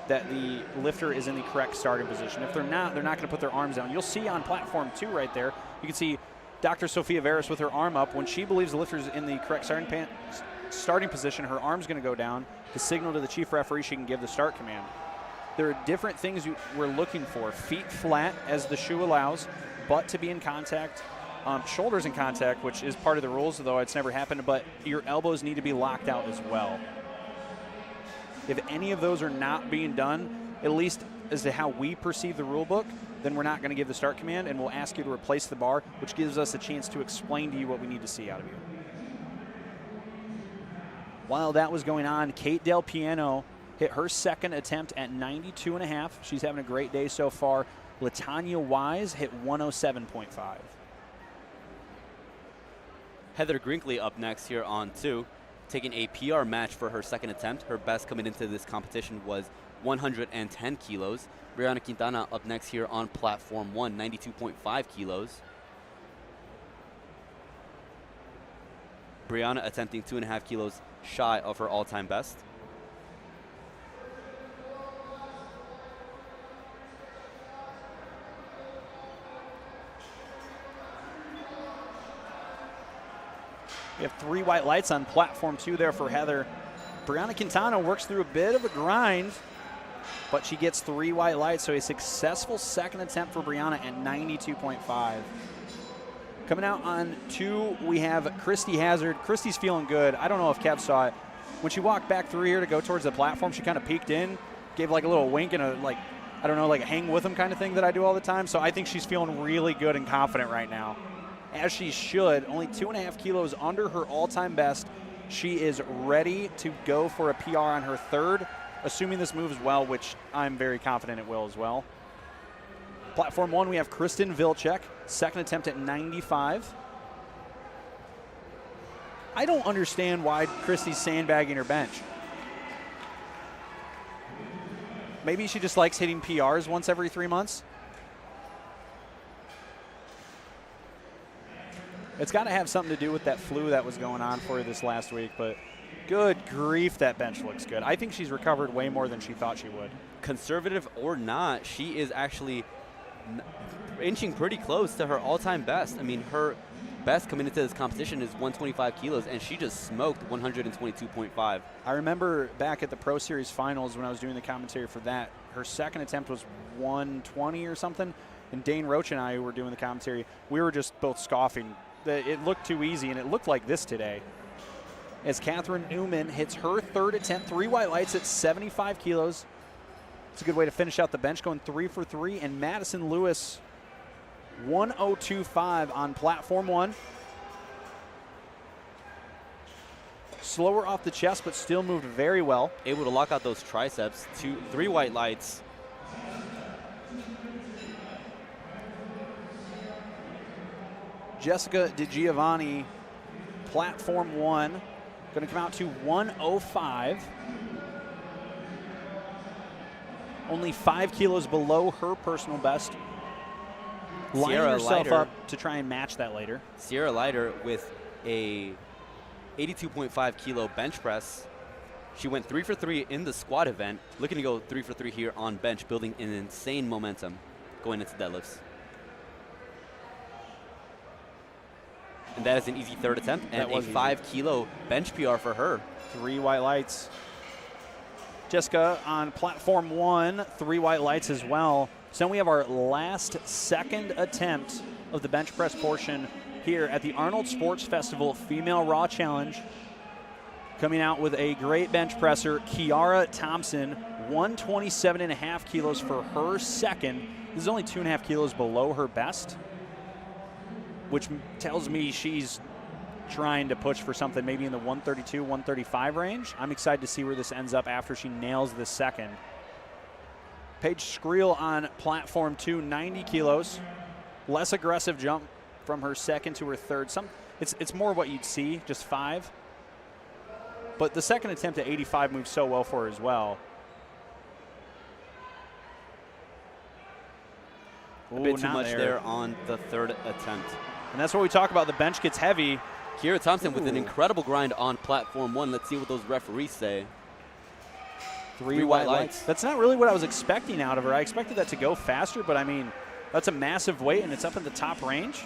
that the lifter is in the correct starting position. If they're not going to put their arms down. You'll see on platform 2 right there, you can see Dr. Sophia Veras with her arm up. When she believes the lifter is in the correct starting position, her arm's going to go down to signal to the chief referee she can give the start command. There are different things we're looking for. Feet flat as the shoe allows, butt to be in contact, shoulders in contact, which is part of the rules, though it's never happened, but your elbows need to be locked out as well. If any of those are not being done, at least as to how we perceive the rule book, then we're not going to give the start command, and we'll ask you to replace the bar, which gives us a chance to explain to you what we need to see out of you. While that was going on, Kate Del Piano hit her second attempt at 92.5. She's having a great day so far. Latanya Wise hit 107.5. Heather Grinkley up next here on 2. taking a PR match for her second attempt. Her best coming into this competition was 110 kilos. Brianna Quintana up next here on platform 1, 92.5 kilos. Brianna attempting 2.5 kilos shy of her all-time best. We have 3 white lights on platform 2 there for Heather. Brianna Quintana works through a bit of a grind, but she gets 3 white lights, so a successful second attempt for Brianna at 92.5. Coming out on 2, we have Christy Hazard. Christy's feeling good. I don't know if Kev saw it. When she walked back through here to go towards the platform, she kind of peeked in, gave like a little wink and a, like, I don't know, like a hang with them kind of thing that I do all the time. So I think she's feeling really good and confident right now, as she should. Only 2.5 kilos under her all-time best. She is ready to go for a PR on her third, assuming this moves well, which I'm very confident it will as well. Platform 1, we have Kristen Vilcek, second attempt at 95. I don't understand why Christy's sandbagging her bench. Maybe she just likes hitting PRs once every 3 months. It's got to have something to do with that flu that was going on for her this last week, but good grief, that bench looks good. I think she's recovered way more than she thought she would. Conservative or not, she is actually inching pretty close to her all-time best. I mean, her best coming into this competition is 125 kilos, and she just smoked 122.5. I remember back at the Pro Series finals when I was doing the commentary for that, her second attempt was 120 or something, and Dane Roach and I, who were doing the commentary, we were just both scoffing. It looked too easy, and it looked like this today. As Catherine Newman hits her third attempt, 3 white lights at 75 kilos. It's a good way to finish out the bench, going 3 for 3. And Madison Lewis, 102.5 on platform 1. Slower off the chest, but still moved very well. Able to lock out those triceps. 3 white lights. Jessica DiGiovanni, platform 1, going to come out to 105. Only 5 kilos below her personal best. Lining herself up to try and match that later. Sierra Leiter with a 82.5 kilo bench press. She went 3 for 3 in the squat event, looking to go 3 for 3 here on bench, building an insane momentum going into deadlifts. And that is an easy third attempt and a 5 kilo bench PR for her. 3 white lights. Jessica on platform 1, 3 white lights as well. So then we have our last second attempt of the bench press portion here at the Arnold Sports Festival Female Raw Challenge. Coming out with a great bench presser, Kiara Thompson, 127.5 kilos for her second. This is only 2.5 kilos below her best, which tells me she's trying to push for something maybe in the 132, 135 range. I'm excited to see where this ends up after she nails this second. Paige Skriel on platform 2, 90 kilos. Less aggressive jump from her second to her third. It's more what you'd see, just 5. But the second attempt at 85 moves so well for her as well. A bit too much there on the third attempt. And that's what we talk about. The bench gets heavy. Kiara Thompson with an incredible grind on platform 1. Let's see what those referees say. 3 white lights. That's not really what I was expecting out of her. I expected that to go faster, but I mean, that's a massive weight, and it's up in the top range.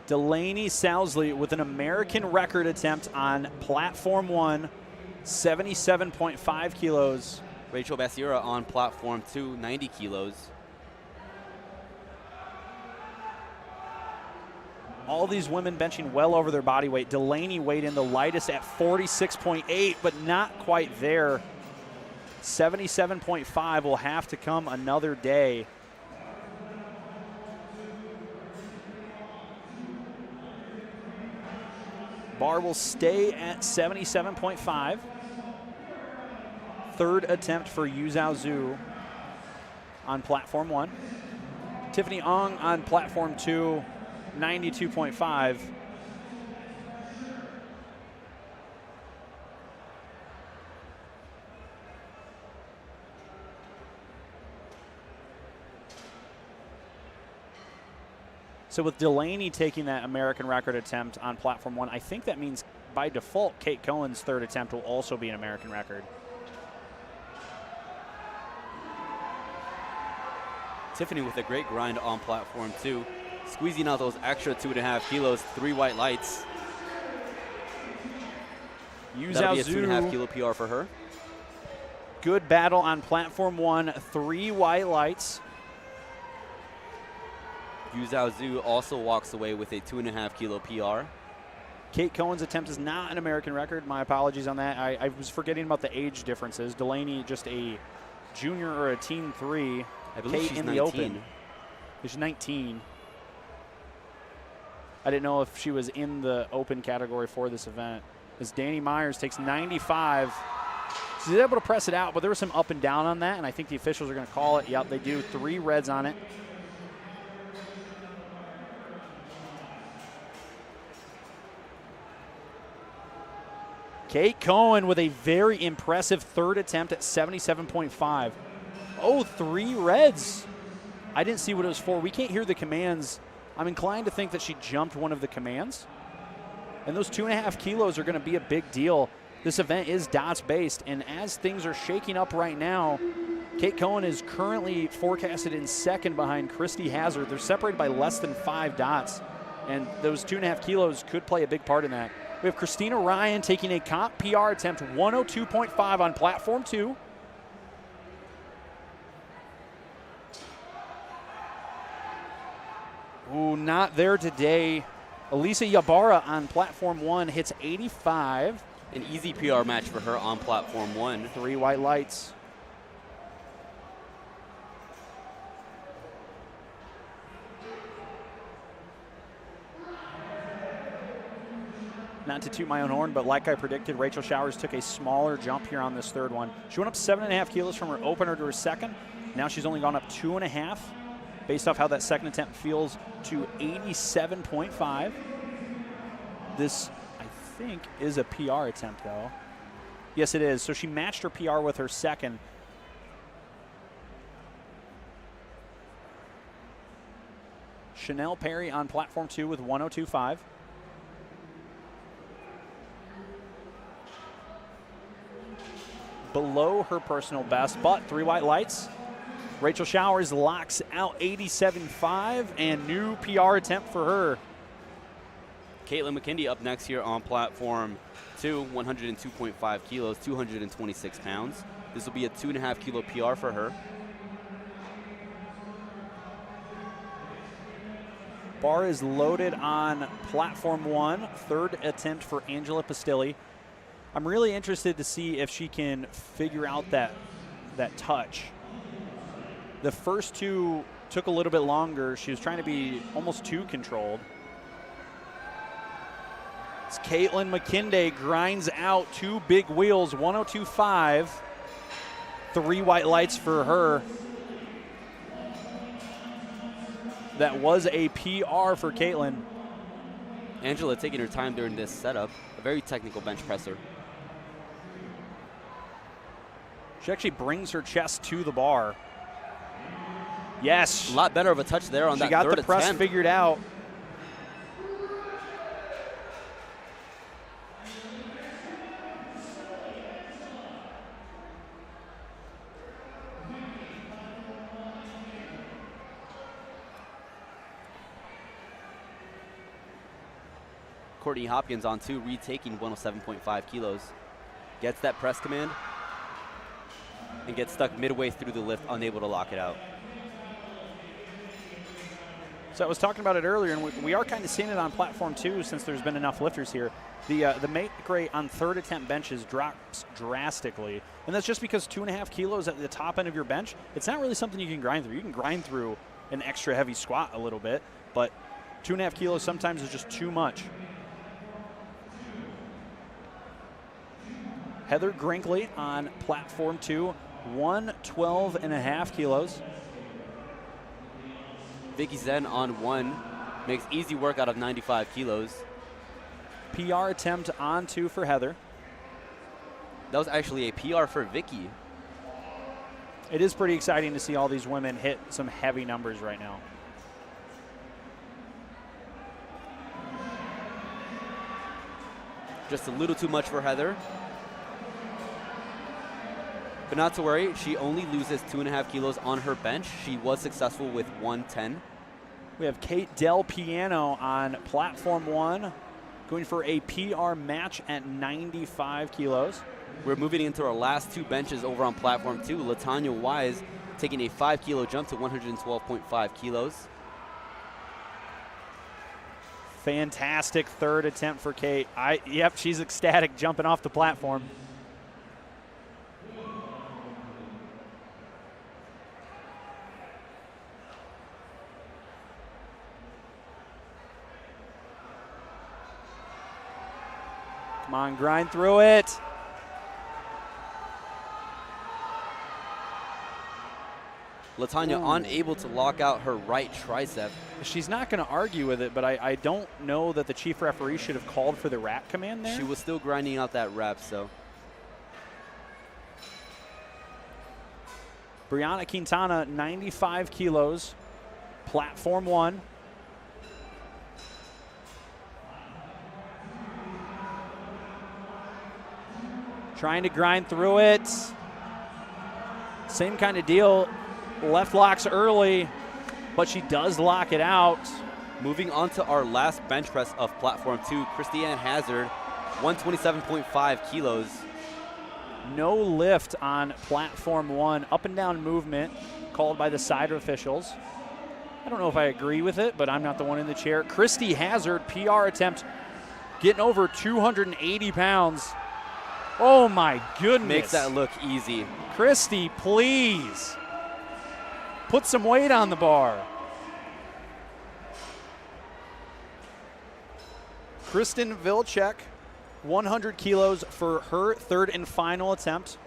Delaney Sousley with an American record attempt on platform 1, 77.5 kilos. Rachel Basira on platform 2, 90 kilos. All these women benching well over their body weight. Delaney weighed in the lightest at 46.8, but not quite there. 77.5 will have to come another day. Bar will stay at 77.5. Third attempt for Yu Zhao Zhu on platform 1. Tiffany Ong on platform 2, 92.5. So with Delaney taking that American record attempt on platform 1, I think that means by default Kate Cohen's third attempt will also be an American record. Tiffany with a great grind on platform 2, squeezing out those extra 2.5 kilos, 3 white lights. That'll be a 2.5 kilo PR for her. Good battle on platform 1, 3 white lights. Yu Zhao Zhu also walks away with a 2.5 kilo PR. Kate Cohen's attempt is not an American record. My apologies on that. I was forgetting about the age differences. Delaney just a junior or a teen 3. I believe Kate she's in 19. the open. She's 19. I didn't know if she was in the open category for this event. As Danny Myers takes 95. She's able to press it out, but there was some up and down on that, and I think the officials are going to call it. Yep, they do. 3 reds on it. Kate Cohen with a very impressive third attempt at 77.5. Oh, 3 reds. I didn't see what it was for. We can't hear the commands. I'm inclined to think that she jumped one of the commands. And those 2.5 kilos are going to be a big deal. This event is dots-based, and as things are shaking up right now, Kate Cohen is currently forecasted in second behind Christy Hazard. They're separated by less than 5 dots, and those 2.5 kilos could play a big part in that. We have Christina Ryan taking a comp PR attempt, 102.5 on platform 2. Ooh, not there today. Elisa Yabara on platform 1 hits 85. An easy PR match for her on platform 1. 3 white lights. Not to toot my own horn, but like I predicted, Rachel Showers took a smaller jump here on this third one. She went up 7.5 kilos from her opener to her second. Now she's only gone up 2.5, based off how that second attempt feels, to 87.5. This, I think, is a PR attempt, though. Yes, it is. So she matched her PR with her second. Chanel Perry on platform 2 with 102.5. Below her personal best, but 3 white lights. Rachel Showers locks out 87.5, and new PR attempt for her. Caitlin McKindy up next here on platform 2, 102.5 kilos, 226 pounds. This will be a 2.5 kilo PR for her. Bar is loaded on platform 1, third attempt for Angela Pastilli. I'm really interested to see if she can figure out that touch. The first 2 took a little bit longer. She was trying to be almost too controlled. It's Caitlin McKinday grinds out 2 big wheels, 102.5. 3 white lights for her. That was a PR for Caitlin. Angela taking her time during this setup. A very technical bench presser. She actually brings her chest to the bar. Yes. A lot better of a touch there on that third attempt. She got the press figured out. Courtney Hopkins on 2, retaking 107.5 kilos. Gets that press command and gets stuck midway through the lift, unable to lock it out. So I was talking about it earlier, and we are kind of seeing it on platform 2 since there's been enough lifters here. The make rate on third attempt benches drops drastically, and that's just because 2.5 kilos at the top end of your bench, it's not really something you can grind through. You can grind through an extra heavy squat a little bit, but 2.5 kilos sometimes is just too much. Heather Grinkley on platform 2, 112.5 kilos. Vicky Zen on 1 makes easy work out of 95 kilos. PR attempt on 2 for Heather. That was actually a PR for Vicky. It is pretty exciting to see all these women hit some heavy numbers right now. Just a little too much for Heather. But not to worry, she only loses 2.5 kilos on her bench. She was successful with 110. We have Kate Del Piano on platform 1, going for a PR match at 95 kilos. We're moving into our last 2 benches over on platform 2. Latanya Wise taking a 5 kilo jump to 112.5 kilos. Fantastic third attempt for Kate. Yep, she's ecstatic jumping off the platform. Come on, grind through it. Latanya unable to lock out her right tricep. She's not going to argue with it, but I don't know that the chief referee should have called for the rack command there. She was still grinding out that rep, so. Brianna Quintana, 95 kilos, platform 1. Trying to grind through it. Same kind of deal. Left locks early, but she does lock it out. Moving on to our last bench press of platform 2, Christiane Hazard, 127.5 kilos. No lift on platform 1. Up and down movement called by the side officials. I don't know if I agree with it, but I'm not the one in the chair. Christy Hazard, PR attempt, getting over 280 pounds. Oh my goodness. Makes that look easy. Christy, please. Put some weight on the bar. Kristen Vilcek, 100 kilos for her third and final attempt.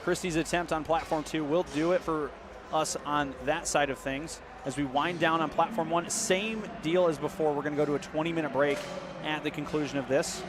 Christy's attempt on platform 2 will do it for us on that side of things. As we wind down on platform 1, same deal as before. We're going to go to a 20-minute break at the conclusion of this.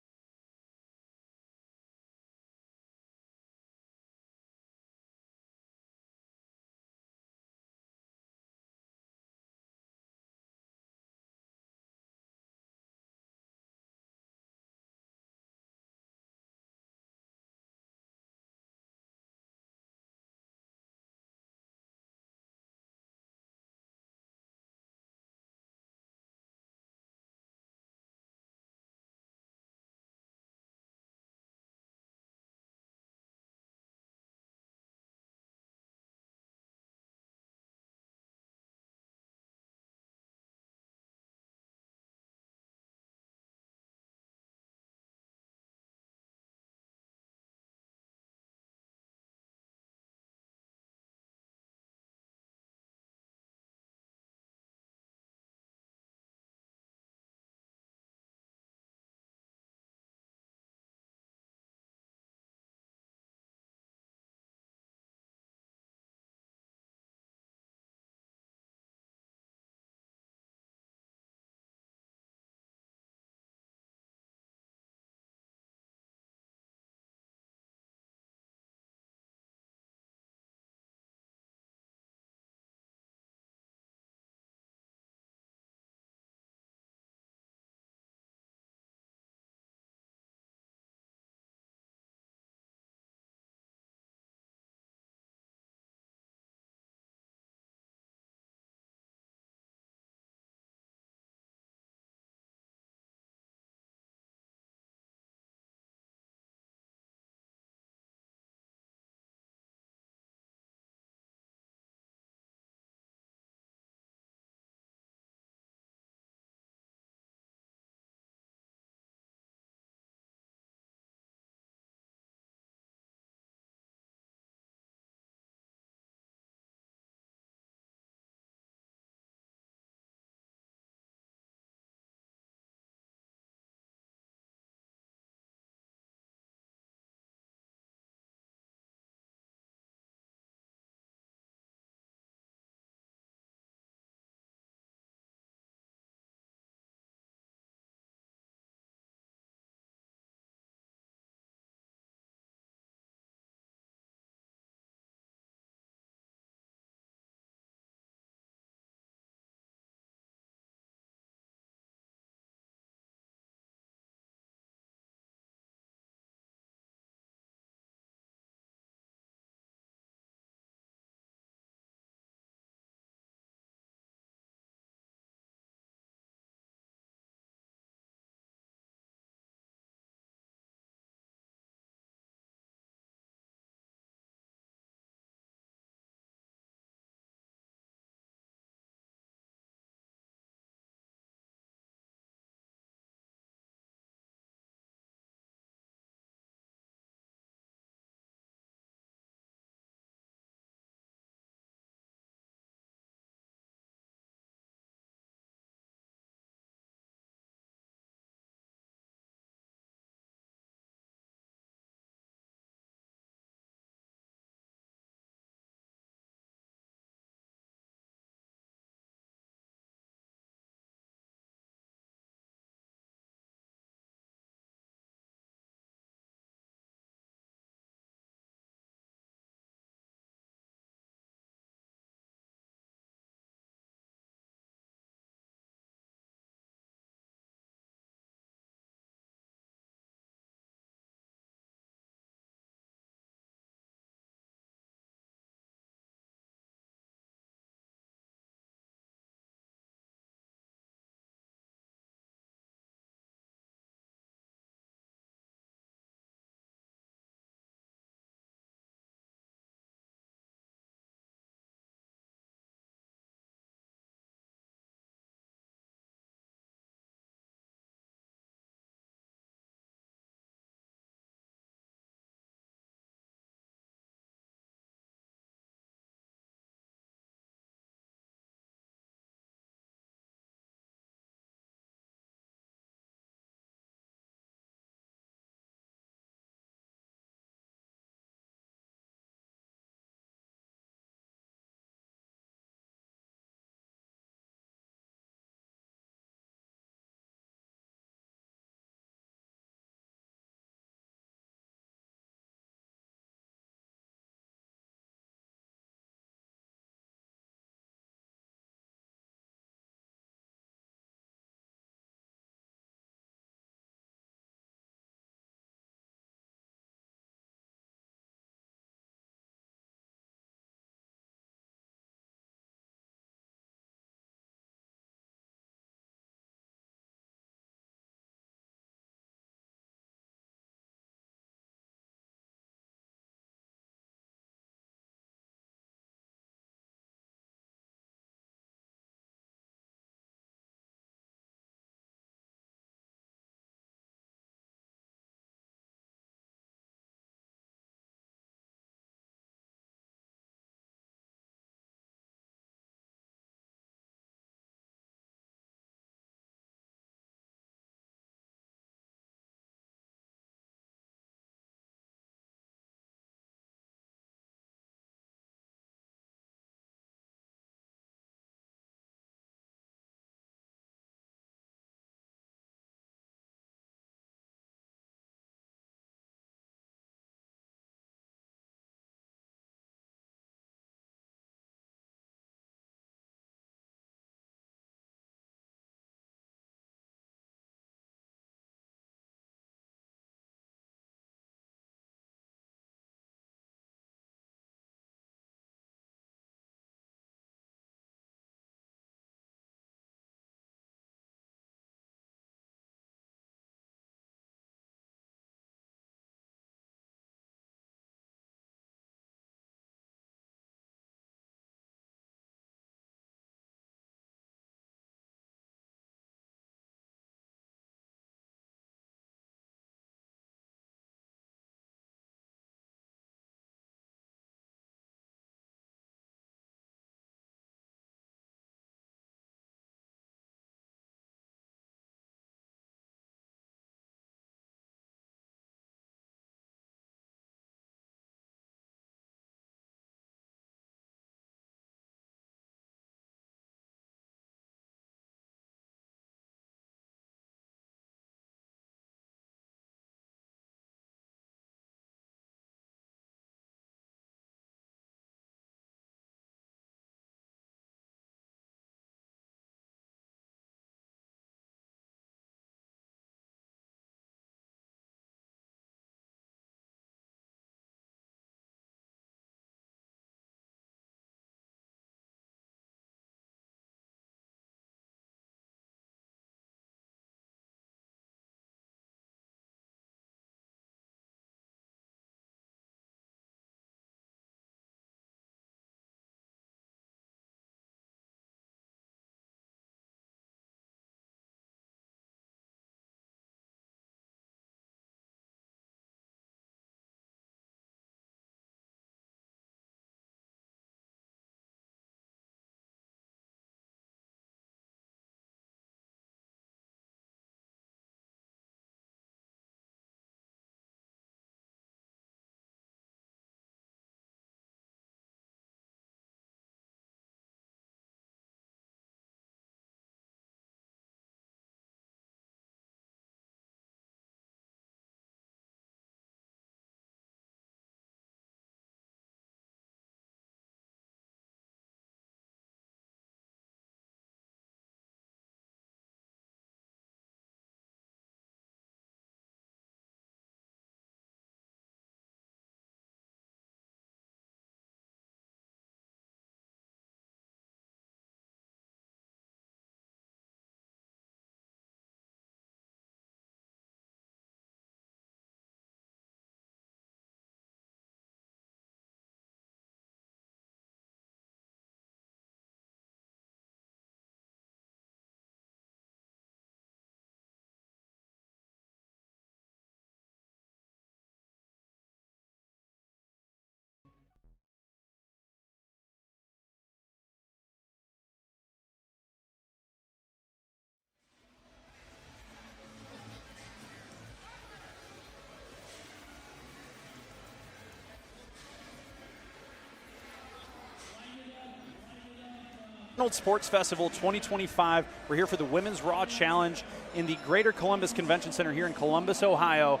Arnold Sports Festival 2025. We're here for the Women's Raw Challenge in the Greater Columbus Convention Center here in Columbus, Ohio.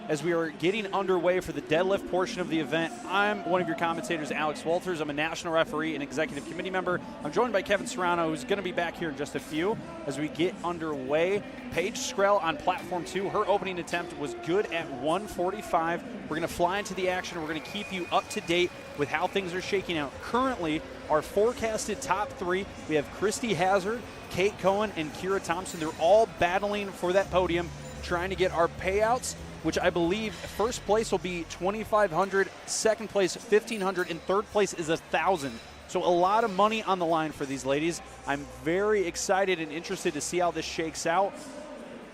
As we are getting underway for the deadlift portion of the event, I'm one of your commentators, Alex Walters. I'm a national referee and executive committee member. I'm joined by Kevin Serrano, who's going to be back here in just a few. As we get underway, Paige Skrell on platform 2. Her opening attempt was good at 145. We're going to fly into the action. We're going to keep you up to date with how things are shaking out. Currently, our forecasted top 3, we have Christy Hazard, Kate Cohen, and Kira Thompson. They're all battling for that podium, trying to get our payouts, which I believe first place will be $2,500, second place $1,500, and third place is $1,000. So a lot of money on the line for these ladies. I'm very excited and interested to see how this shakes out.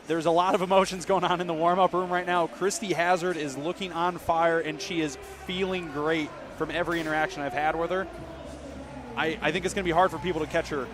There's a lot of emotions going on in the warm-up room right now. Christy Hazard is looking on fire, and she is feeling great from every interaction I've had with her. I think it's going to be hard for people to catch her.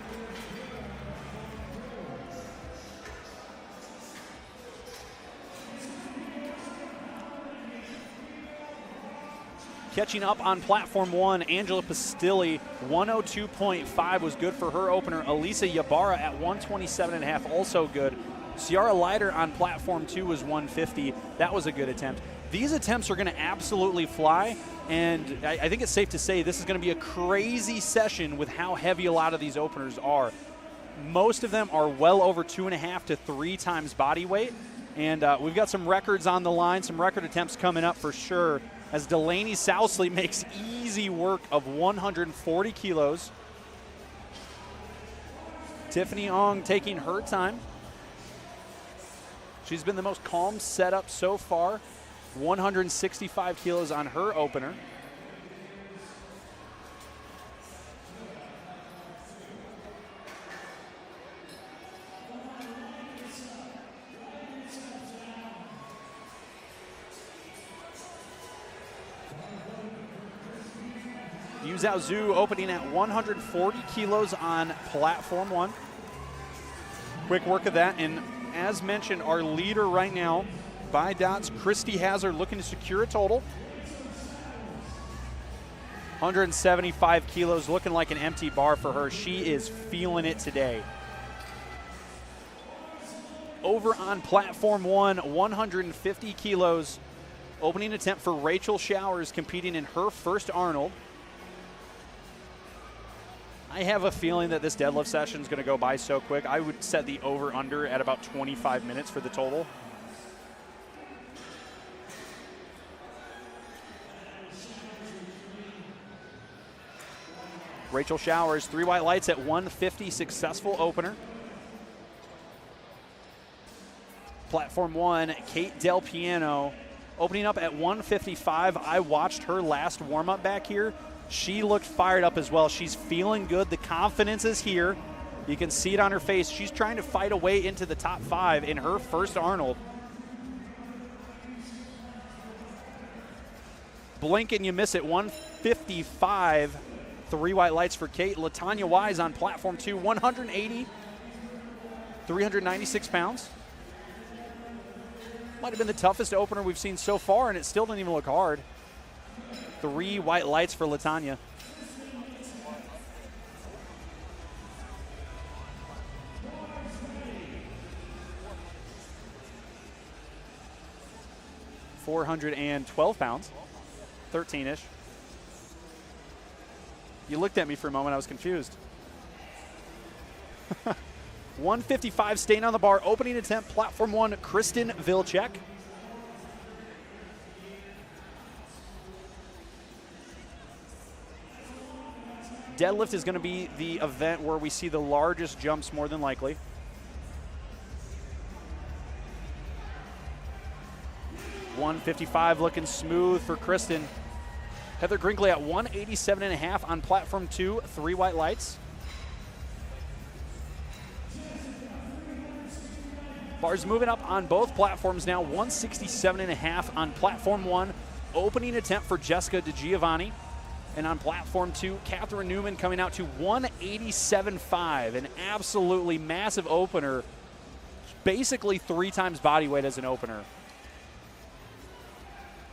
Catching up on platform 1, Angela Pastilli, 102.5 was good for her opener. Elisa Ybarra at 127.5, also good. Ciara Leiter on platform 2 was 150. That was a good attempt. These attempts are going to absolutely fly, and I think it's safe to say this is going to be a crazy session with how heavy a lot of these openers are. Most of them are well over 2.5 to 3 times body weight, and we've got some records on the line, some record attempts coming up for sure, as Delaney Sousley makes easy work of 140 kilos. Tiffany Ong taking her time. She's been the most calm setup so far. 165 kilos on her opener. Yu Zhao Zhu opening at 140 kilos on platform 1. Quick work of that, and as mentioned, our leader right now by dots, Christy Hazard, looking to secure a total. 175 kilos, looking like an empty bar for her. She is feeling it today. Over on platform 1, 150 kilos. Opening attempt for Rachel Showers, competing in her first Arnold. I have a feeling that this deadlift session is going to go by so quick. I would set the over-under at about 25 minutes for the total. Rachel Showers, 3 white lights at 150, successful opener. Platform 1, Kate Del Piano, opening up at 155. I watched her last warm-up back here. She looked fired up as well. She's feeling good. The confidence is here. You can see it on her face. She's trying to fight a way into the top 5 in her first Arnold. Blink and you miss it. 155. 3 white lights for Kate. LaTanya Wise on platform 2. 180. 396 pounds. Might have been the toughest opener we've seen so far, and it still didn't even look hard. 3 white lights for LaTanya. £412, 13-ish. You looked at me for a moment, I was confused. 155 staying on the bar, opening attempt, platform 1, Kristen Vilcek. Deadlift is going to be the event where we see the largest jumps more than likely. $155 looking smooth for Kristen. Heather Grinkley at 187.5 on platform 2, 3 white lights. Bars moving up on both platforms now, 167.5 on platform 1. Opening attempt for Jessica DiGiovanni. And on platform 2, Catherine Newman coming out to 187.5, an absolutely massive opener. Basically 3 times body weight as an opener.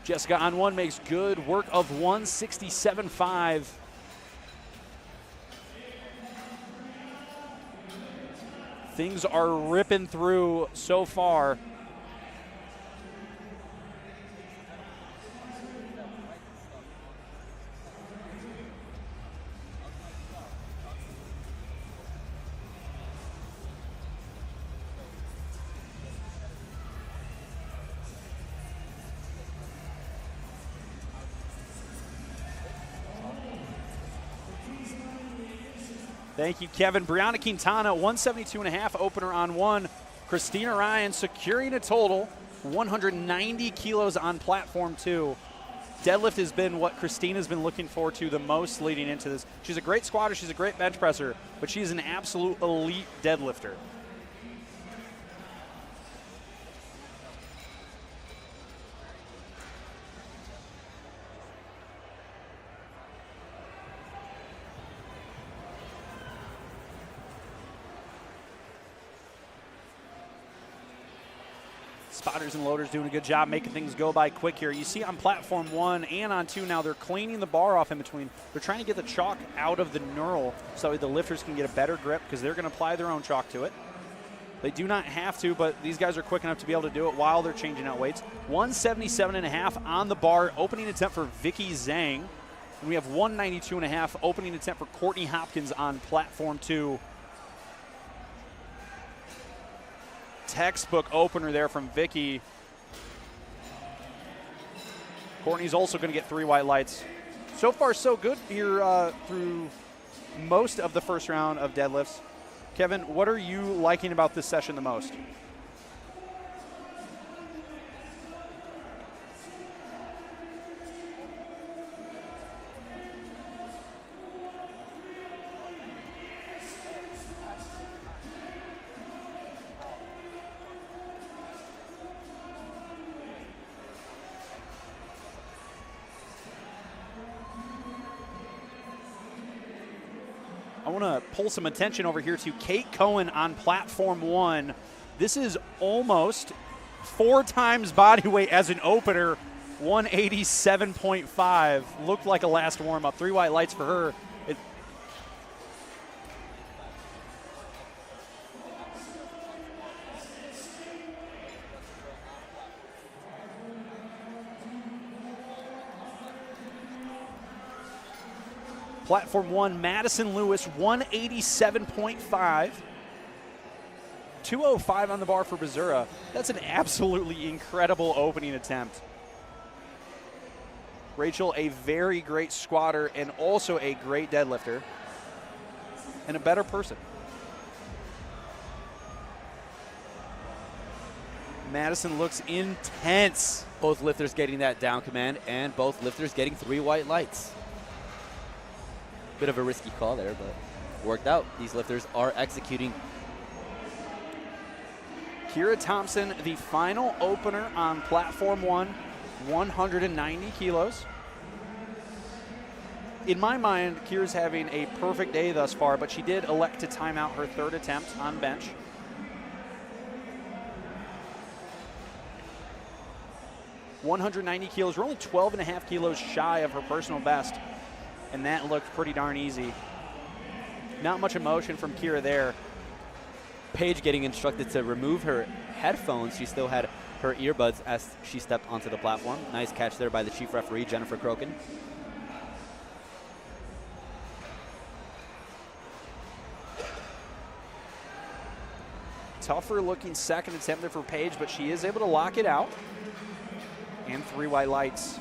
Jessica on 1 makes good work of 167.5. Things are ripping through so far. Thank you, Kevin. Brianna Quintana, 172.5 opener on one. Christina Ryan securing a total 190 kilos on platform 2. Deadlift has been what Christina's been looking forward to the most leading into this. She's a great squatter, she's a great bench presser, but she's an absolute elite deadlifter. Spotters and loaders doing a good job making things go by quick here. You see on platform 1 and on 2 now, they're cleaning the bar off in between. They're trying to get the chalk out of the knurl so the lifters can get a better grip because they're going to apply their own chalk to it. They do not have to, but these guys are quick enough to be able to do it while they're changing out weights. 177.5 on the bar, opening attempt for Vicky Zhang. And we have 192.5 opening attempt for Courtney Hopkins on platform 2. Textbook opener there from Vicky. Courtney's also going to get 3 white lights. So far, so good here through most of the first round of deadlifts. Kevin, what are you liking about this session the most? I want to pull some attention over here to Kate Cohen on platform 1. This is almost 4 times body weight as an opener, 187.5. Looked like a last warm-up. 3 white lights for her. Platform 1, Madison Lewis, 187.5. 205 on the bar for Bazura. That's an absolutely incredible opening attempt. Rachel, a very great squatter and also a great deadlifter and a better person. Madison looks intense. Both lifters getting that down command and both lifters getting 3 white lights. Bit of a risky call there, but worked out. These lifters are executing. Kira Thompson, the final opener on platform 1, 190 kilos. In my mind, Kira's having a perfect day thus far, but she did elect to time out her 3rd attempt on bench. $190 kilos. We're only 12.5 kilos shy of her personal best, and that looked pretty darn easy. Not much emotion from Kira there. Paige getting instructed to remove her headphones. She still had her earbuds as she stepped onto the platform. Nice catch there by the chief referee, Jennifer Crokin. Tougher looking 2nd attempt there for Paige, but she is able to lock it out. And 3 white lights.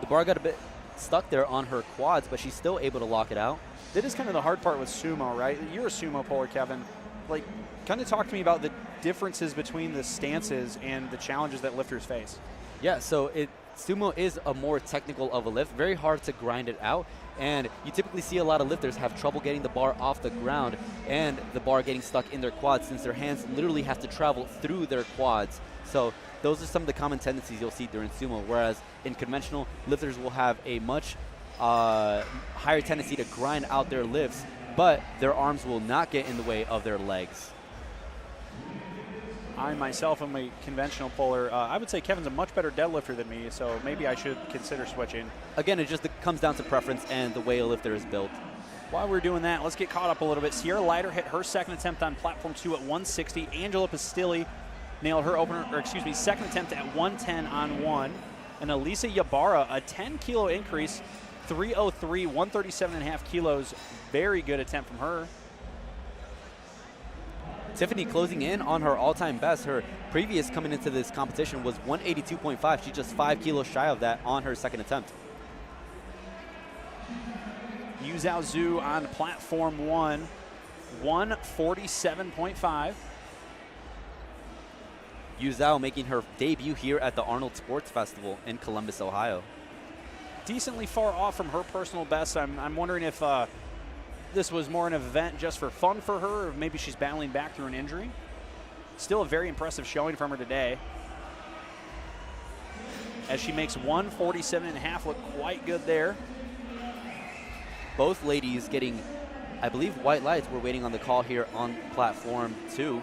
The bar got a bit stuck there on her quads, but she's still able to lock it out. That is kind of the hard part with sumo, right? You're a sumo puller, Kevin. Like, kind of talk to me about the differences between the stances and the challenges that lifters face. Yeah, so sumo is a more technical of a lift, very hard to grind it out, and you typically see a lot of lifters have trouble getting the bar off the ground and the bar getting stuck in their quads since their hands literally have to travel through their quads. So those are some of the common tendencies you'll see during sumo, whereas in conventional, lifters will have a much higher tendency to grind out their lifts, but their arms will not get in the way of their legs. I myself am a conventional puller. I would say Kevin's a much better deadlifter than me, so maybe I should consider switching. Again, it just comes down to preference and the way a lifter is built. While we're doing that, let's get caught up a little bit. Sierra Leiter hit her second attempt on platform 2 at 160. Angela Pastilli nailed her second attempt at 110 on 1. And Elisa Ybarra, a 10-kilo increase, 303, 137.5 kilos. Very good attempt from her. Tiffany closing in on her all-time best. Her previous coming into this competition was 182.5. She's just 5 kilos shy of that on her second attempt. Yu Zhao Zhu on platform 1, 147.5. Yu Zhao making her debut here at the Arnold Sports Festival in Columbus, Ohio. Decently far off from her personal best. I'm wondering if this was more an event just for fun for her, or maybe she's battling back through an injury. Still a very impressive showing from her today, as she makes 147.5 look quite good there. Both ladies getting, I believe, white lights. We're waiting on the call here on platform 2.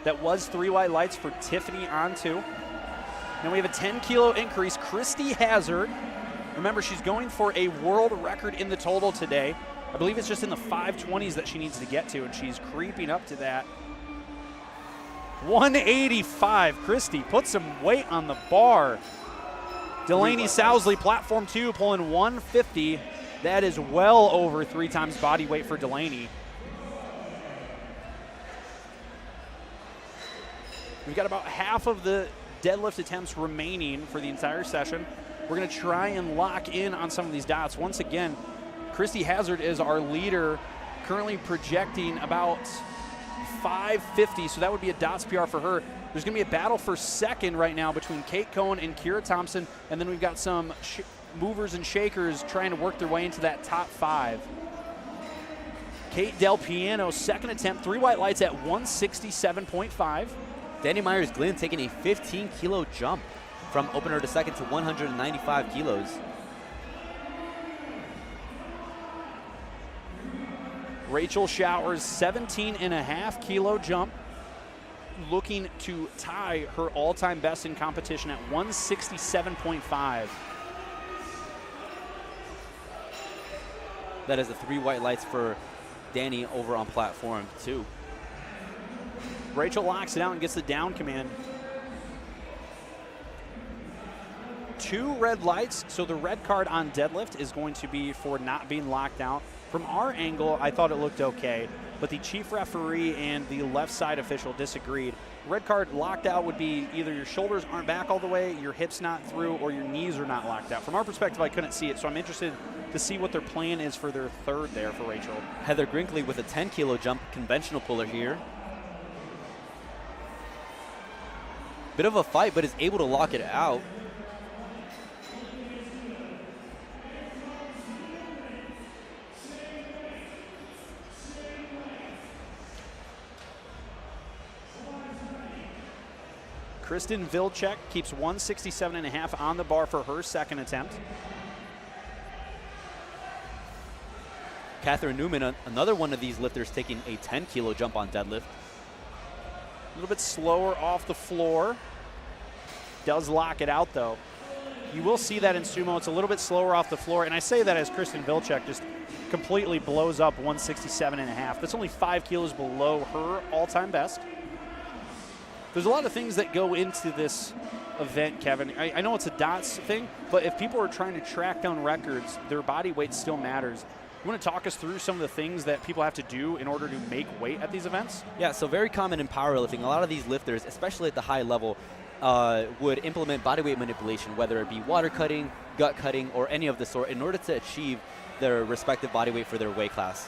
That was 3 white lights for Tiffany on 2. Now we have a 10-kilo increase. Christy Hazard, remember, she's going for a world record in the total today. I believe it's just in the 520s that she needs to get to, and she's creeping up to that. 185. Christy put some weight on the bar. Delaney Sousley, platform 2, pulling 150. That is well over 3 times body weight for Delaney. We've got about half of the deadlift attempts remaining for the entire session. We're going to try and lock in on some of these dots. Once again, Christy Hazard is our leader, currently projecting about 550, so that would be a dots PR for her. There's going to be a battle for second right now between Kate Cohen and Kira Thompson, and then we've got some movers and shakers trying to work their way into that top 5. Kate Del Piano, second attempt, 3 white lights at 167.5. Danny Myers-Glynn taking a 15-kilo jump from opener to second to 195 kilos. Rachel Showers, 17.5-kilo jump, looking to tie her all-time best in competition at 167.5. That is the 3 white lights for Danny over on platform 2. Rachel locks it out and gets the down command. 2 red lights, so the red card on deadlift is going to be for not being locked out. From our angle, I thought it looked okay, but the chief referee and the left side official disagreed. Red card locked out would be either your shoulders aren't back all the way, your hips not through, or your knees are not locked out. From our perspective, I couldn't see it, so I'm interested to see what their plan is for their third there for Rachel. Heather Grinkley with a 10-kilo jump, conventional puller here. Bit of a fight, but is able to lock it out. Kristen Vilcek keeps 167.5 on the bar for her second attempt. Catherine Newman, another one of these lifters, taking a 10-kilo jump on deadlift. A little bit slower off the floor. Does lock it out, though. You will see that in sumo. It's a little bit slower off the floor, and I say that as Kristen Vilcek just completely blows up 167.5. That's only 5 kilos below her all-time best. There's a lot of things that go into this event, Kevin. I know it's a dots thing, but if people are trying to track down records, their body weight still matters. You want to talk us through some of the things that people have to do in order to make weight at these events? Yeah, so very common in powerlifting. A lot of these lifters, especially at the high level, would implement body weight manipulation, whether it be water cutting, gut cutting, or any of the sort, in order to achieve their respective body weight for their weight class.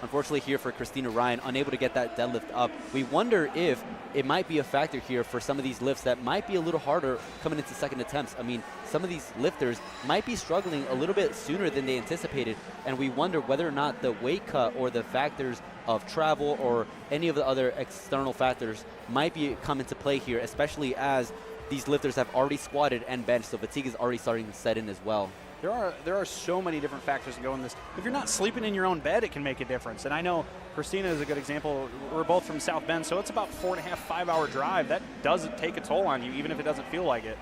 Unfortunately here for Christina Ryan, unable to get that deadlift up. We wonder if it might be a factor here for some of these lifts that might be a little harder coming into second attempts. I mean, some of these lifters might be struggling a little bit sooner than they anticipated, and we wonder whether or not the weight cut or the factors of travel or any of the other external factors might be come into play here, especially as these lifters have already squatted and benched, so fatigue is already starting to set in as well. There are so many different factors that go in this. If you're not sleeping in your own bed, it can make a difference. And I know Christina is a good example. We're both from South Bend, so it's about 4.5, 5-hour drive. That does take a toll on you, even if it doesn't feel like it.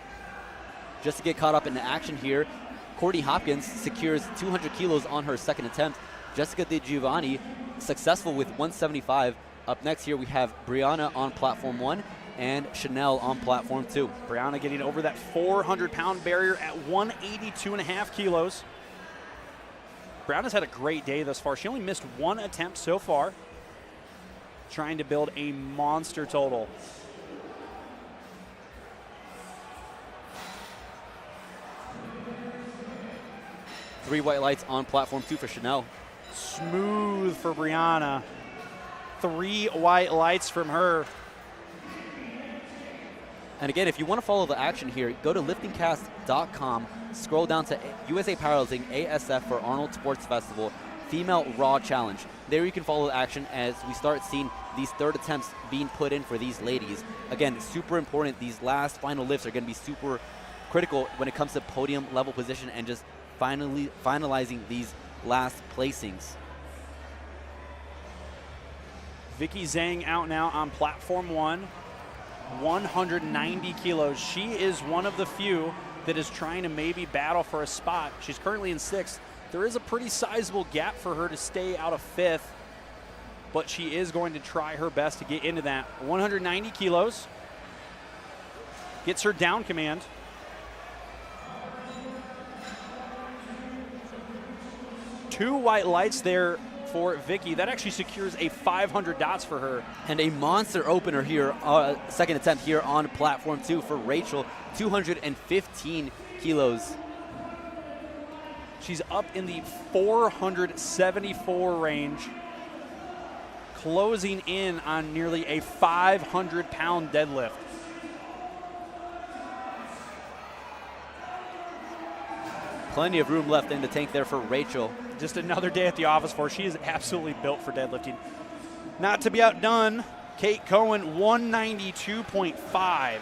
Just to get caught up in the action here, Courtney Hopkins secures 200 kilos on her second attempt. Jessica De Giovanni successful with 175. Up next here we have Brianna on platform 1 and Chanel on platform 2. Brianna getting over that 400-pound barrier at 182.5 kilos. Brianna's had a great day thus far. She only missed one attempt so far, trying to build a monster total. Three white lights on platform 2 for Chanel. Smooth for Brianna. 3 white lights from her. And again, if you want to follow the action here, go to liftingcast.com, scroll down to USA Powerlifting ASF for Arnold Sports Festival Female Raw Challenge. There you can follow the action as we start seeing these third attempts being put in for these ladies. Again, super important. These last final lifts are going to be super critical when it comes to podium level position and just finalizing these last placings. Vicky Zhang out now on platform 1. 190 kilos. She is one of the few that is trying to maybe battle for a spot. She's currently in 6th. There is a pretty sizable gap for her to stay out of 5th, but she is going to try her best to get into that. 190 kilos. Gets her down command. Two white lights there for Vicky. That actually secures a 500 dots for her. And a monster opener here, second attempt here on platform 2 for Rachel, 215 kilos. She's up in the 474 range, closing in on nearly a 500-pound deadlift. Plenty of room left in the tank there for Rachel. Just another day at the office for her. She is absolutely built for deadlifting. Not to be outdone, Kate Cohen, 192.5.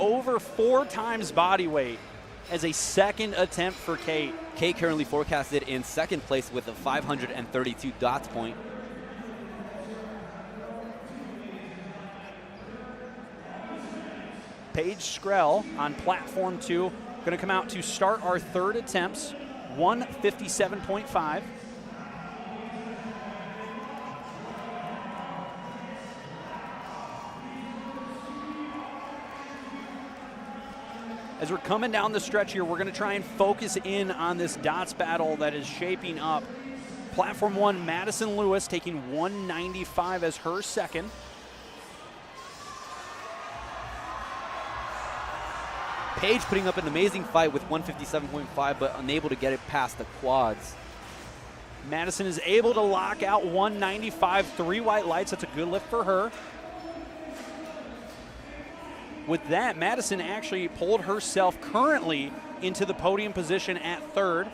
Over 4 times body weight as a second attempt for Kate. Kate currently forecasted in second place with a 532 dots point. Paige Skrell on platform 2. Going to come out to start our third attempts. 157.5. As we're coming down the stretch here, we're going to try and focus in on this dots battle that is shaping up. Platform 1, Madison Lewis taking 195 as her second. Paige putting up an amazing fight with 157.5, but unable to get it past the quads. Madison is able to lock out 195, 3 white lights. That's a good lift for her. With that, Madison actually pulled herself currently into the podium position at 3rd.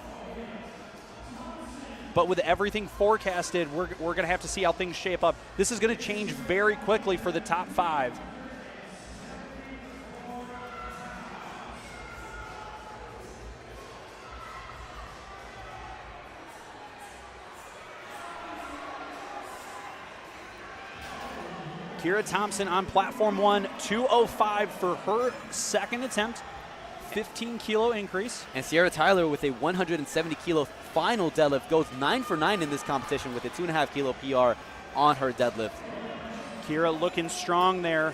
But with everything forecasted, we're going to have to see how things shape up. This is going to change very quickly for the top 5. Kira Thompson on platform 1, 205 for her second attempt, 15 kilo increase. And Sierra Tyler with a 170 kilo final deadlift goes 9 for 9 in this competition with a 2.5 kilo PR on her deadlift. Kira looking strong there.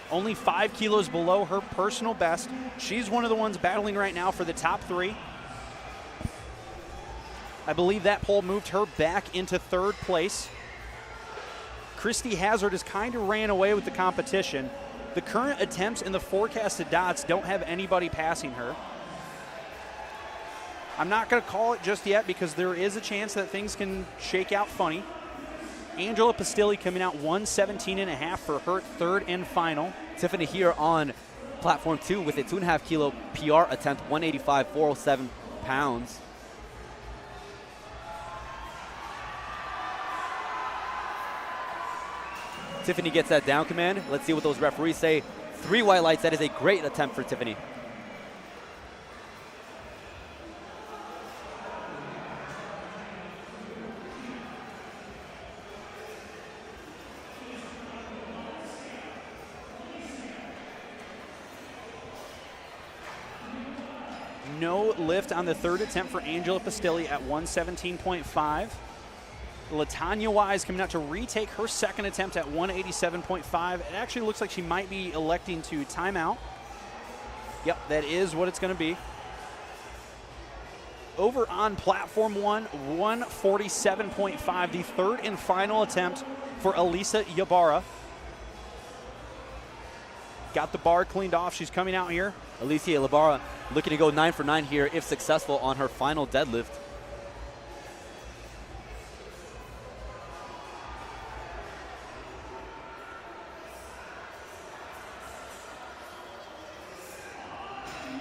Only 5 kilos below her personal best. She's one of the ones battling right now for the top 3. I believe that poll moved her back into 3rd place. Christy Hazard has kind of ran away with the competition. The current attempts and the forecasted dots don't have anybody passing her. I'm not going to call it just yet because there is a chance that things can shake out funny. Angela Pastilli coming out 117.5 for her 3rd and final. Tiffany here on platform 2 with a 2.5 kilo PR attempt, 185, 407 pounds. Tiffany gets that down command. Let's see what those referees say. 3 white lights. That is a great attempt for Tiffany. no lift on the third attempt for Angela Pastilli at 117.5. LaTanya Wise coming out to retake her second attempt at 187.5. It actually looks like she might be electing to timeout. Yep, that is what it's going to be. Over on platform 1, 147.5, the third and final attempt for Elisa Ybarra. Got the bar cleaned off. She's coming out here. Alicia Ybarra looking to go 9 for 9 here if successful on her final deadlift.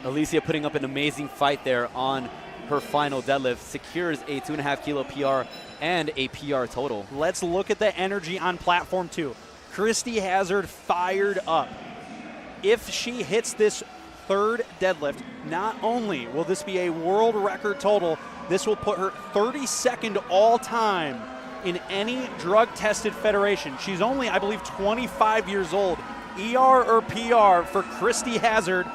Alicia putting up an amazing fight there on her final deadlift, secures a 2.5 kilo PR and a PR total. Let's look at the energy on platform 2. Christy Hazard fired up. If she hits this third deadlift, not only will this be a world record total, this will put her 32nd all time in any drug-tested federation. She's only, I believe, 25 years old. ER or PR for Christy Hazard.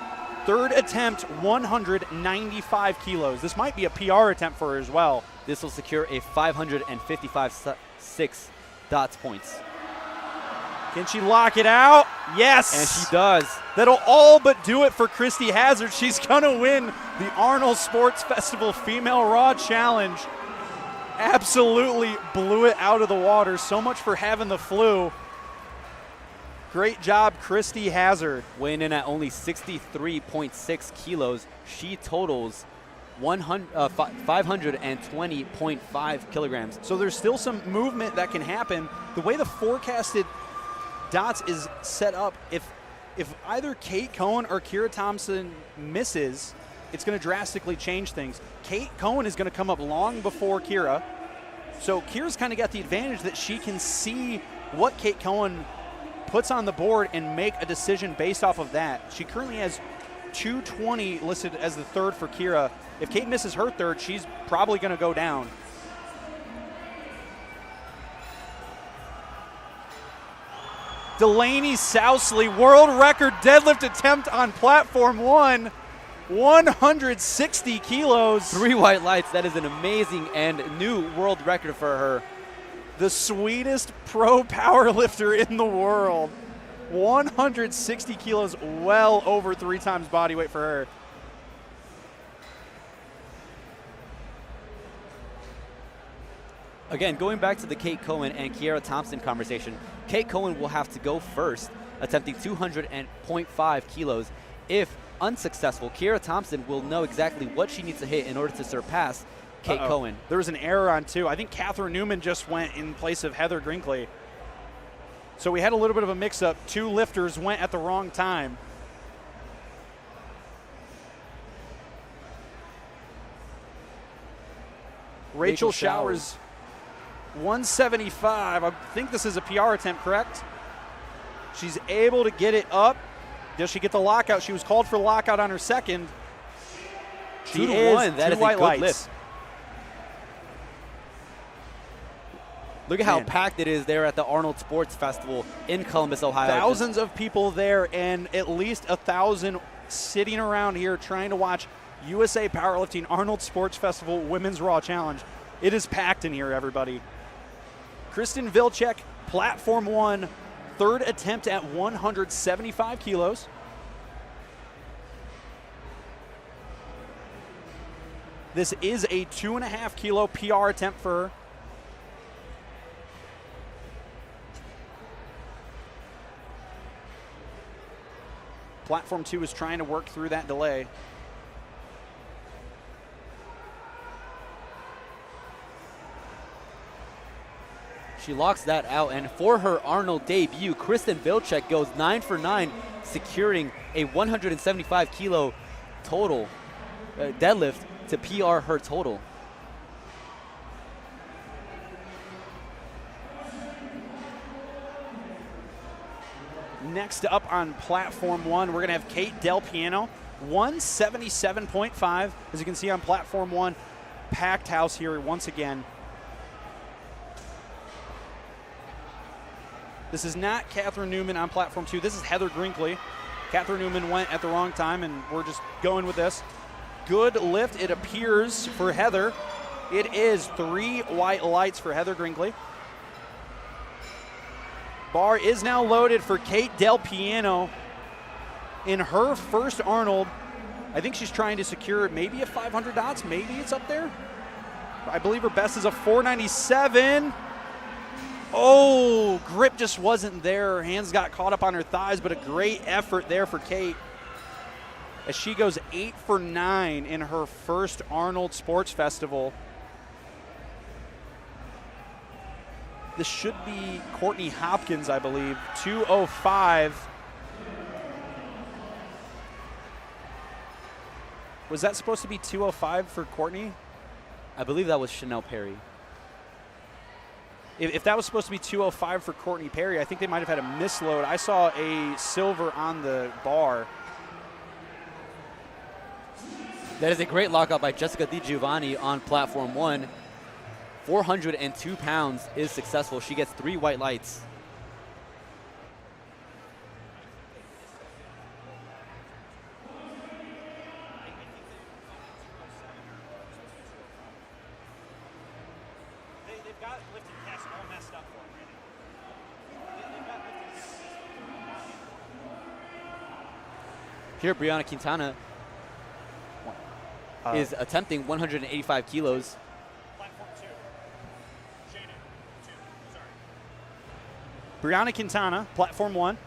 Third attempt, 195 kilos. This might be a PR attempt for her as well. This will secure a 555.6 dots points. Can she lock it out? Yes. And she does. That'll all but do it for Christy Hazard. She's going to win the Arnold Sports Festival Female Raw Challenge. Absolutely blew it out of the water. So much for having the flu. Great job, Christy Hazard. Weighing in at only 63.6 kilos, she totals 520.5 kilograms. So there's still some movement that can happen. The way the forecasted dots is set up, if either Kate Cohen or Kira Thompson misses, it's going to drastically change things. Kate Cohen is going to come up long before Kira. So Kira's kind of got the advantage that she can see what Kate Cohen puts on the board and make a decision based off of that. She currently has 220 listed as the third for Kira. If Kate misses her third, she's probably going to go down. Delaney Sousley, world record deadlift attempt on platform 1, 160 kilos. 3 white lights, that is an amazing and new world record for her. The sweetest pro powerlifter in the world. 160 kilos, well over 3 times body weight for her. Again, going back to the Kate Cohen and Kiera Thompson conversation, Kate Cohen will have to go first, attempting 200.5 kilos. If unsuccessful, Kiera Thompson will know exactly what she needs to hit in order to surpass Kate Cohen. There was an error on 2. I think Catherine Newman just went in place of Heather Grinkley. So we had a little bit of a mix-up. 2 lifters went at the wrong time. Rachel Showers, 175. I think this is a PR attempt, correct? She's able to get it up. Does she get the lockout? She was called for lockout on her second. 2 to 1. That is a good lift. Look at how packed it is there at the Arnold Sports Festival in Columbus, Ohio. Thousands of people there, and at least 1,000 sitting around here trying to watch USA Powerlifting Arnold Sports Festival Women's Raw Challenge. It is packed in here, everybody. Kristen Vilcek, platform 1, third attempt at 175 kilos. This is a 2.5 kilo PR attempt for her. Platform 2 is trying to work through that delay. She locks that out, and for her Arnold debut, Kristen Vilcek goes 9 for 9, securing a 175 kilo total deadlift to PR her total. Next up on platform 1, we're going to have Kate Del Piano, 177.5. As you can see on platform 1, packed house here once again. This is not Catherine Newman on platform 2. This is Heather Grinkley. Catherine Newman went at the wrong time, and we're just going with this. good lift, it appears, for Heather. It is 3 white lights for Heather Grinkley. Bar is now loaded for Kate Del Piano in her first Arnold. I think she's trying to secure maybe a 500 dots. Maybe it's up there. I believe her best is a 497. Oh, grip just wasn't there. Her hands got caught up on her thighs, but a great effort there for Kate as she goes 8 for 9 in her first Arnold Sports Festival. This should be Courtney Hopkins, I believe. 205. Was that supposed to be 205 for Courtney? I believe that was Chanel Perry. If that was supposed to be 205 for Courtney Perry, I think they might have had a misload. I saw a silver on the bar. That is a great lockout by Jessica Di Giovanni on platform 1. 402 pounds is successful. She gets 3 white lights. They've got lifting casts all messed up for them. Here, Brianna Quintana is attempting 185 kilos. Platform 2. Shaded 2, sorry. Brianna Quintana, platform 1.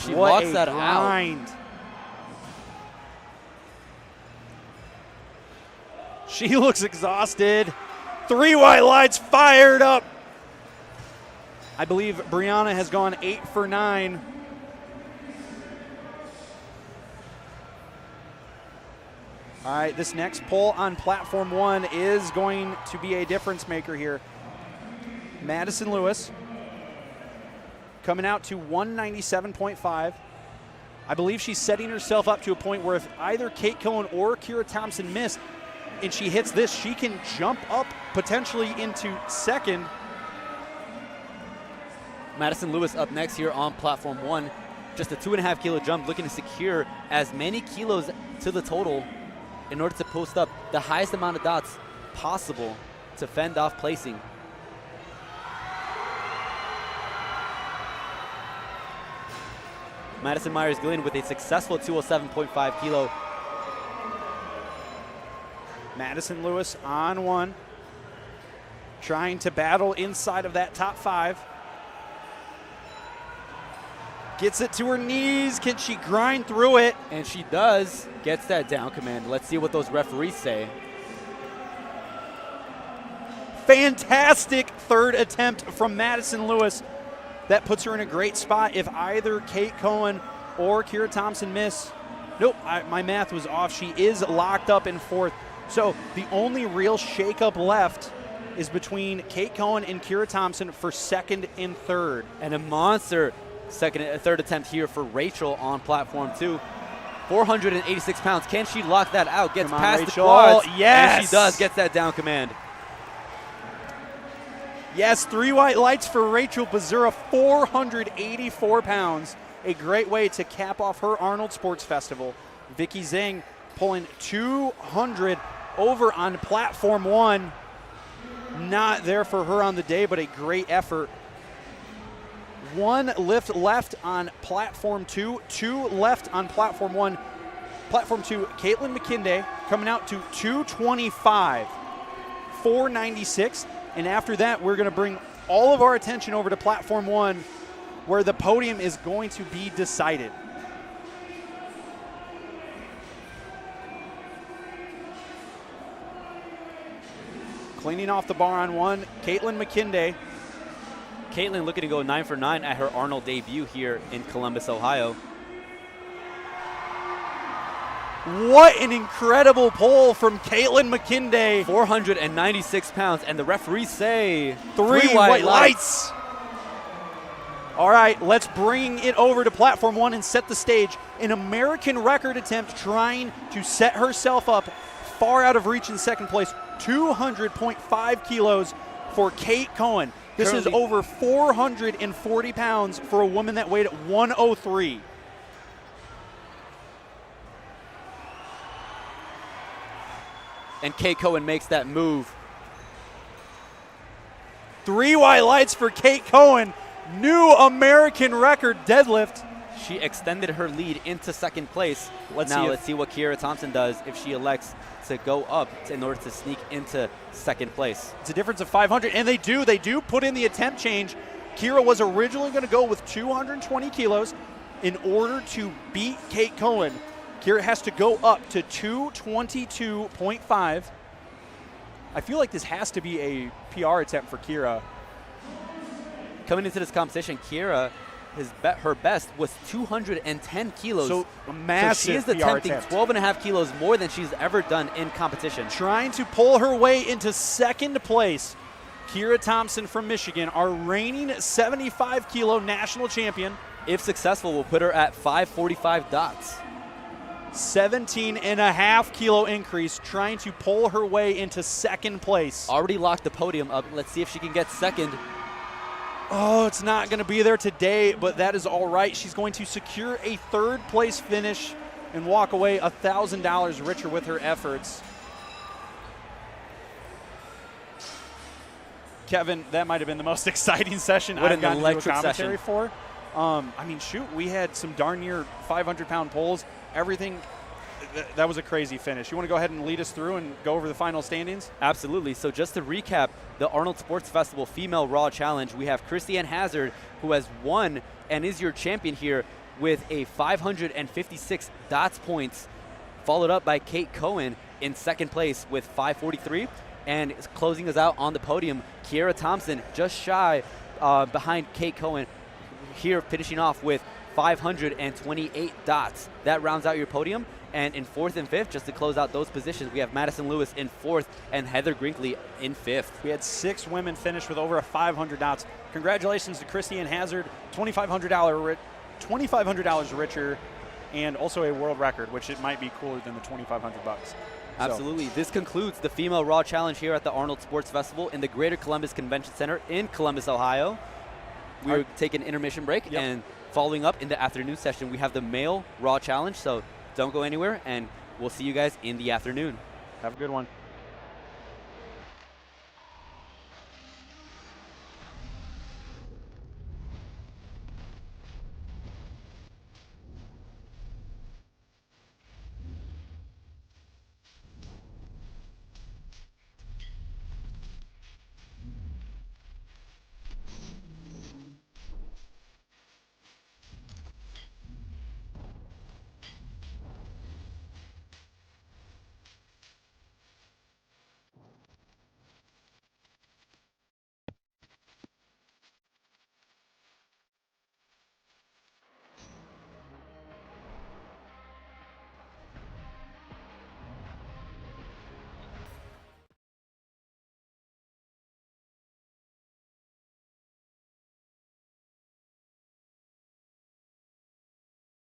She walks that grind. out. She looks exhausted. 3 white lights fired up. I believe Brianna has gone 8 for 9. All right, this next pull on platform 1 is going to be a difference maker here. Madison Lewis coming out to 197.5. I believe she's setting herself up to a point where if either Kate Cohen or Kira Thompson miss and she hits this, she can jump up potentially into second. Madison Lewis up next here on platform 1. Just a 2.5 kilo jump, looking to secure as many kilos to the total in order to post up the highest amount of dots possible to fend off placing. Madison Myers-Glynn with a successful 207.5 kilo. Madison Lewis on 1, trying to battle inside of that top 5. Gets it to her knees. Can she grind through it? And she does. Gets that down command. Let's see what those referees say. Fantastic third attempt from Madison Lewis. That puts her in a great spot. If either Kate Cohen or Kira Thompson miss, nope, my math was off. She is locked up in 4th. So the only real shakeup left is between Kate Cohen and Kira Thompson for 2nd and 3rd. And a monster third attempt here for Rachel on platform 2. 486 pounds. Can she lock that out? Gets past Rachel. the quads. Yes. And she does. Gets that down command. Yes, 3 white lights for Rachel Bazura, 484 pounds. A great way to cap off her Arnold Sports Festival. Vicky Zhang pulling 200 over on platform 1. Not there for her on the day, but a great effort. 1 lift left on platform 2, 2 left on platform 1. Platform 2, Caitlin McKinday coming out to 225, 496. And after that, we're going to bring all of our attention over to platform 1, where the podium is going to be decided. Cleaning off the bar on 1, Caitlin McKinday. Caitlin looking to go 9 for 9 at her Arnold debut here in Columbus, Ohio. What an incredible pull from Caitlin McKinday. 496 pounds, and the referees say 3 white lights. All right, let's bring it over to platform 1 and set the stage. An American record attempt trying to set herself up far out of reach in 2nd place. 200.5 kilos for Kate Cohen. This is over 440 pounds for a woman that weighed 103. And Kate Cohen makes that move. 3 white lights for Kate Cohen. New American record deadlift. She extended her lead into second place. Let's see what Kiera Thompson does if she elects to go up in order to sneak into second place. It's a difference of 500, and they do put in the attempt change. Kiera was originally going to go with 220 kilos. In order to beat Kate Cohen, Kiera has to go up to 222.5. I feel like this has to be a PR attempt for Kiera. Coming into this competition, Kiera, her best was 210 kilos. So a massive so she is PR attempting attempt. 12.5 kilos more than she's ever done in competition. Trying to pull her way into second place, Kiera Thompson from Michigan, our reigning 75-kilo national champion. If successful, we'll put her at 545 dots. 17.5 kilo increase, trying to pull her way into second place. Already locked the podium up. Let's see if she can get second. Oh, it's not going to be there today, but that is all right. She's going to secure a third place finish and walk away $1,000 richer with her efforts. Kevin, that might have been the most exciting session I've gotten to do a commentary for. I mean, shoot, we had some darn near 500-pound pulls. Everything, that was a crazy finish. You want to go ahead and lead us through and go over the final standings? Absolutely. So just to recap, the Arnold Sports Festival Female Raw Challenge, we have Christiane Hazard, who has won and is your champion here with a 556 dots points, followed up by Kate Cohen in second place with 543. And closing us out on the podium, Kiera Thompson, just shy behind Kate Cohen, here finishing off with 528 dots. That rounds out your podium. And in fourth and fifth, just to close out those positions, we have Madison Lewis in fourth and Heather Grinkley in fifth. We had 6 women finish with over 500 dots. Congratulations to Christiane Hazard, $2,500 richer, and also a world record, which it might be cooler than the $2,500 bucks. Absolutely. This concludes the Female Raw Challenge here at the Arnold Sports Festival in the Greater Columbus Convention Center in Columbus, Ohio. We're taking an intermission break, and following up in the afternoon session, we have the Male Raw Challenge. So don't go anywhere, and we'll see you guys in the afternoon. Have a good one.